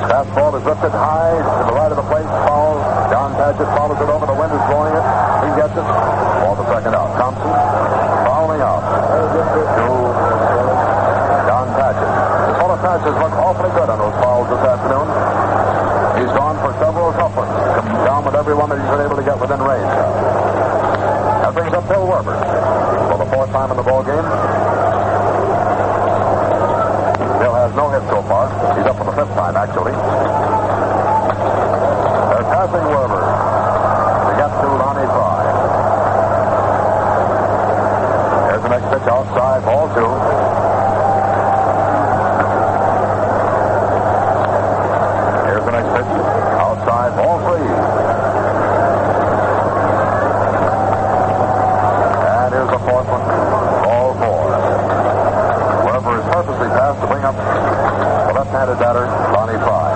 Fastball is lifted high to the right of the plate. Foul. John Padgett follows it over. The wind is blowing it. He gets it. Ball the second out. Thompson fouling out to John Padgett. The fellow Padgett looked awfully good on those fouls this afternoon. He's gone for several tough ones. Come down with every one that he's been able to get within range. That brings up Bill Werber for the 4th time in the ball game. Bill has no hit so far. He's up for the 5th time, actually. They're passing Werber to get to Lonnie Fry. There's the next pitch outside, ball 2. Here's the next pitch outside, ball 3. And here's the 4th one, ball 4. Werber is purposely passed to bring up the left-handed batter, Lonnie Fry.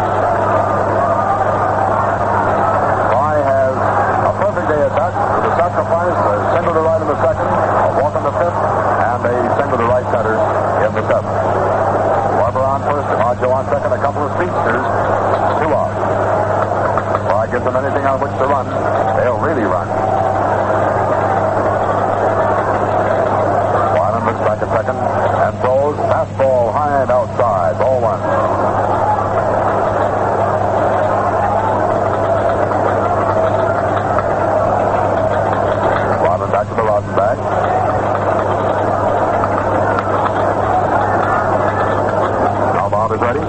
Fry has a perfect day at bat with a sacrifice, a single to right in the second, a walk in the 5th, and a single to right center in the 7th. Werber on first, DiMaggio on second, a couple of speedsters, 2 out. Fry gives them anything on which to run. They'll really run. high and outside. Ball one. Robin back to the Rosenbach. Now Bob is ready.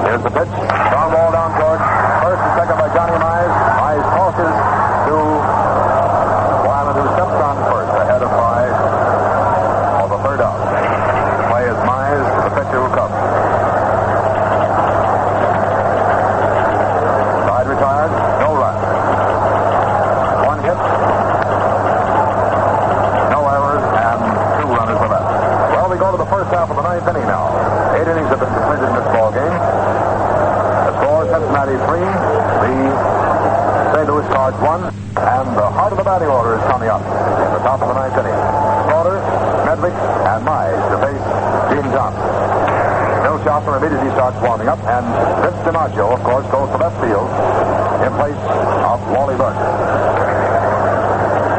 Here's the pitch. Strong ball down towards first and second by Johnny Mize. Mize tosses to Wyman, who steps on first ahead of Mize on the third out. Play is Mize, the pitcher who comes. Side retired, no run. One hit, no errors, and 2 runners are left. Well, we go to the first half of the ninth inning now. 8 innings have been completed in this ball game. The score, Cincinnati 3, the St. Louis Cards 1, and the heart of the batting order is coming up in the top of the ninth inning. Slaughter, Medvick, and Mize to face Gene Johnson. Bill Schaffner immediately starts warming up, and Vince DiMaggio, of course, goes to left field in place of Wally Burton.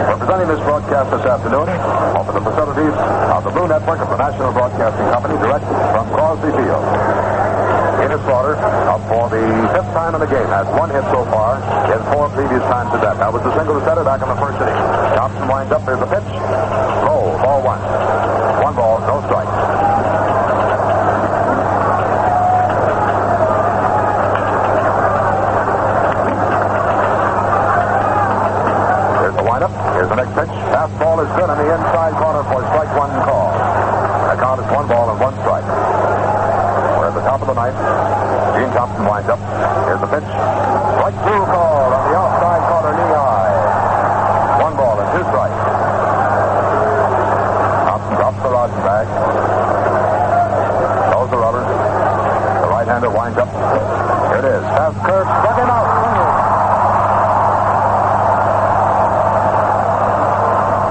Representing this broadcast this afternoon over the facilities of the Blue Network of the National Broadcasting Company, direct from Crosby Field. Enos Slaughter, up for the 5th time in the game, has 1 hit so far in 4 previous times at that. That was the single to center back in the first inning. Thompson winds up. There's a pitch. Low. Ball 1. 1 ball, no strike. Here's the windup. Here's the next pitch. Fastball is good on the inside corner for strike 1 call. The count is 1 ball and 1 strike. We're at the top of the ninth. Gene Thompson winds up. Here's the pitch. Strike 2 call on the outside corner, knee high. 1 ball and 2 strikes. Thompson drops the Rosenbach. Throws the rubber. The right-hander winds up. Here it is. Fast curve. Struck him out.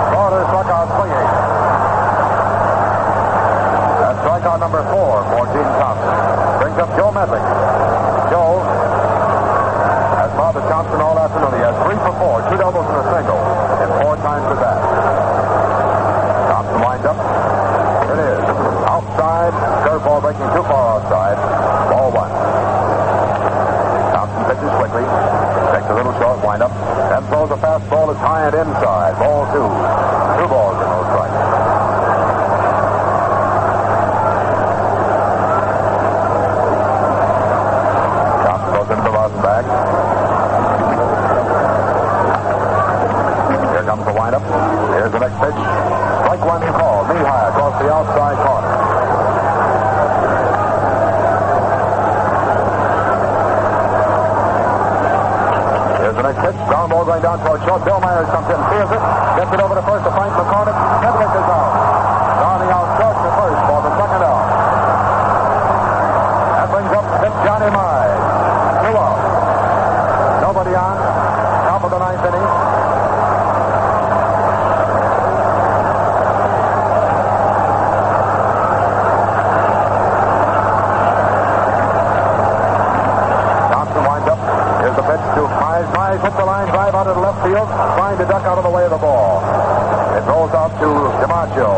Slaughter struck out swinging. That's strikeout number 4 for Gene Thompson. Brings up Joe Medvick. Joe has bothered Thompson all afternoon. He has 3 for 4, 2 doubles and a single, and 4 times at bat. Thompson winds up. Here it is. Outside. Curveball breaking too far outside. Ball 1. Thompson pitches quickly. Takes a little short wind up. Then throws a fastball that's high and inside. Ball 2. 2 balls and no strikes. Into the Rosenbach. Here comes the windup. Here's the next pitch. Strike 1 call. Knee high across the outside corner. Here's the next pitch. Ground ball going down toward short. Bill Myers comes in, fields it, gets it over to first to Frank McCormick. Medvick is out. Rounding out short to first for the second out. That brings up pitch Johnny Mize. 2 out. Nobody on. Top of the ninth inning. Thompson winds up. Here's the pitch to Mize. Mize hits the line drive out of the left field, trying to duck out of the way of the ball. It rolls out to DiMaggio.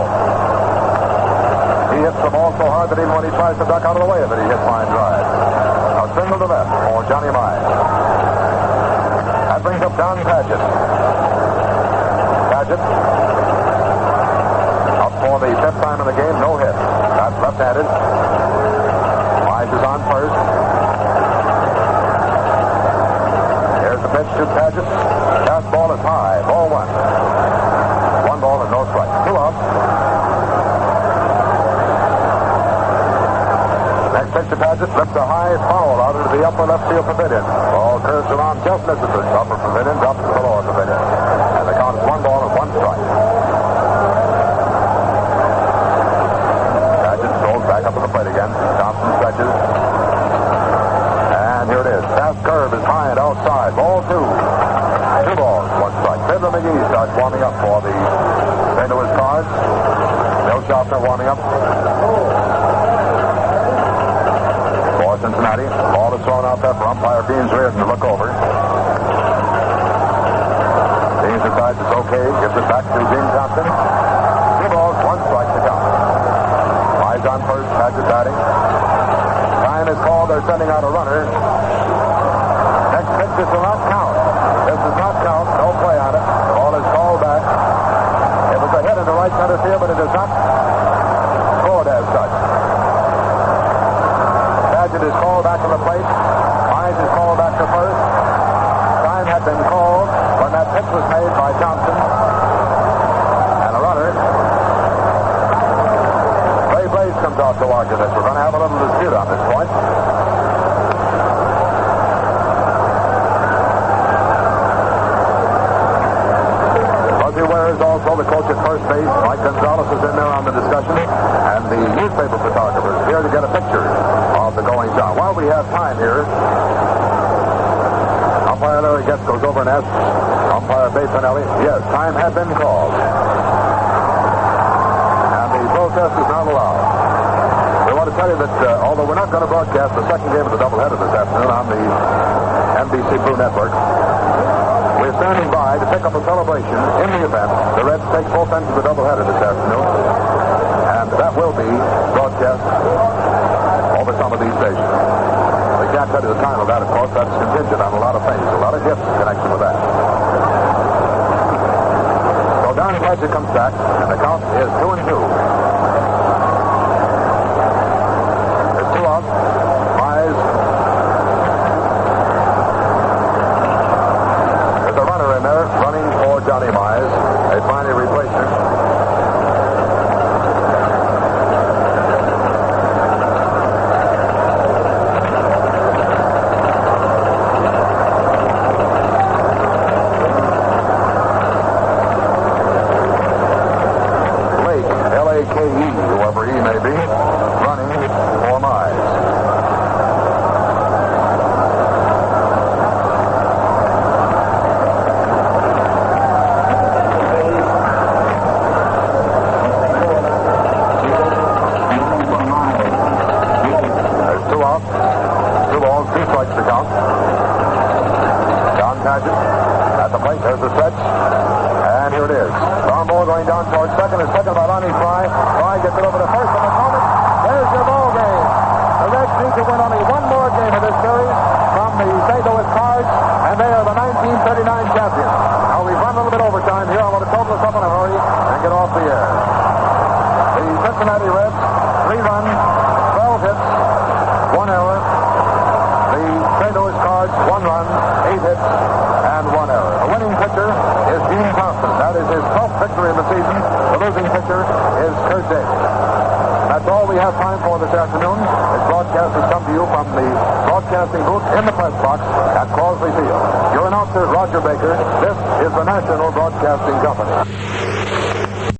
He hits the ball so hard that even when he tries to duck out of the way of it, he hits line drive. A single to left for Johnny Mize. That brings up Don Padgett. Padgett up for the 5th time in the game, no hit. That's left-handed. Mize is on first. Here's the pitch to Padgett. Fastball is high. Ball 1. 1 ball and no strike. 2 out. Next pitch to Padgett, lifts a high foul out into the upper left field pavilion. Ball curves around, just misses the upper pavilion, drops to the lower pavilion. And the count is 1 ball and 1 strike. Padgett strolls back up to the plate again. Thompson stretches. And here it is. Fast curve is high and outside. Ball 2. 2 balls, 1 strike. Fiddler McGee starts warming up for the St. Louis Cards. Bill Schaffner warming up. Cincinnati. Ball is thrown out there for umpire Beans Reardon to look over. Beans decides it's okay. Gives it back to Gene Thompson. 2 balls, finding out a runner. Next pitch, this will not count. This does not count. No play on it. The ball is called back. It was a hit in the right center field, but it does not score as such. Badgett is called back to the plate. Mize is called back to first. Time had been called when that pitch was made by Thompson. And a runner. Ray Blaze comes out to argue this. We're going to have a little dispute on this point. Fuzzy Ware is also the coach at first base. Mike Gonzalez is in there on the discussion. And the newspaper photographers here to get a picture of the goings on. While we have time here, umpire Larry Getz goes over and asks umpire Bay Pinelli, yes, time had been called. And the protest is not allowed. We want to tell you that although we're not going to broadcast the second game of the doubleheader this afternoon on the NBC Blue Network, we're standing by to pick up a celebration in the event the Reds take both ends of the doubleheader this afternoon. And that will be broadcast over some of these stations. We can't tell you the time of that, of course. That's contingent on a lot of things, a lot of gifts in connection with that. So Donnie Badgett comes back, and the count is 2-2. There's 2 out. Mize. There's a runner in there running for Johnny Mize. They finally replaced him. Whoever he may be, running for Mize. There's 2 out, 2 balls, 2 strikes to count. John Padgett at the plate. There's the stretch. And here it is. Ground ball going down towards second. It's second by Lonnie Fry. Fry gets it over to first in the moment. There's your ball game. The Reds need to win only one more game of this series from the St. Louis Cards, and they are the 1939 champions. Now we've run a little bit overtime here. I want to total this up in a hurry and get off the air. The Cincinnati Reds, 3 runs, 12 hits, 1 error. The St. Louis Cards, 1 run, 8 hits, and 1 error. The winning pitcher is Dean Thompson. That is his 12th victory of the season. The losing pitcher is Kurt Davis. That's all we have time for this afternoon. This broadcast has come to you from the broadcasting booth in the press box at Crosley Field. Your announcer, Roger Baker. This is the National Broadcasting Company.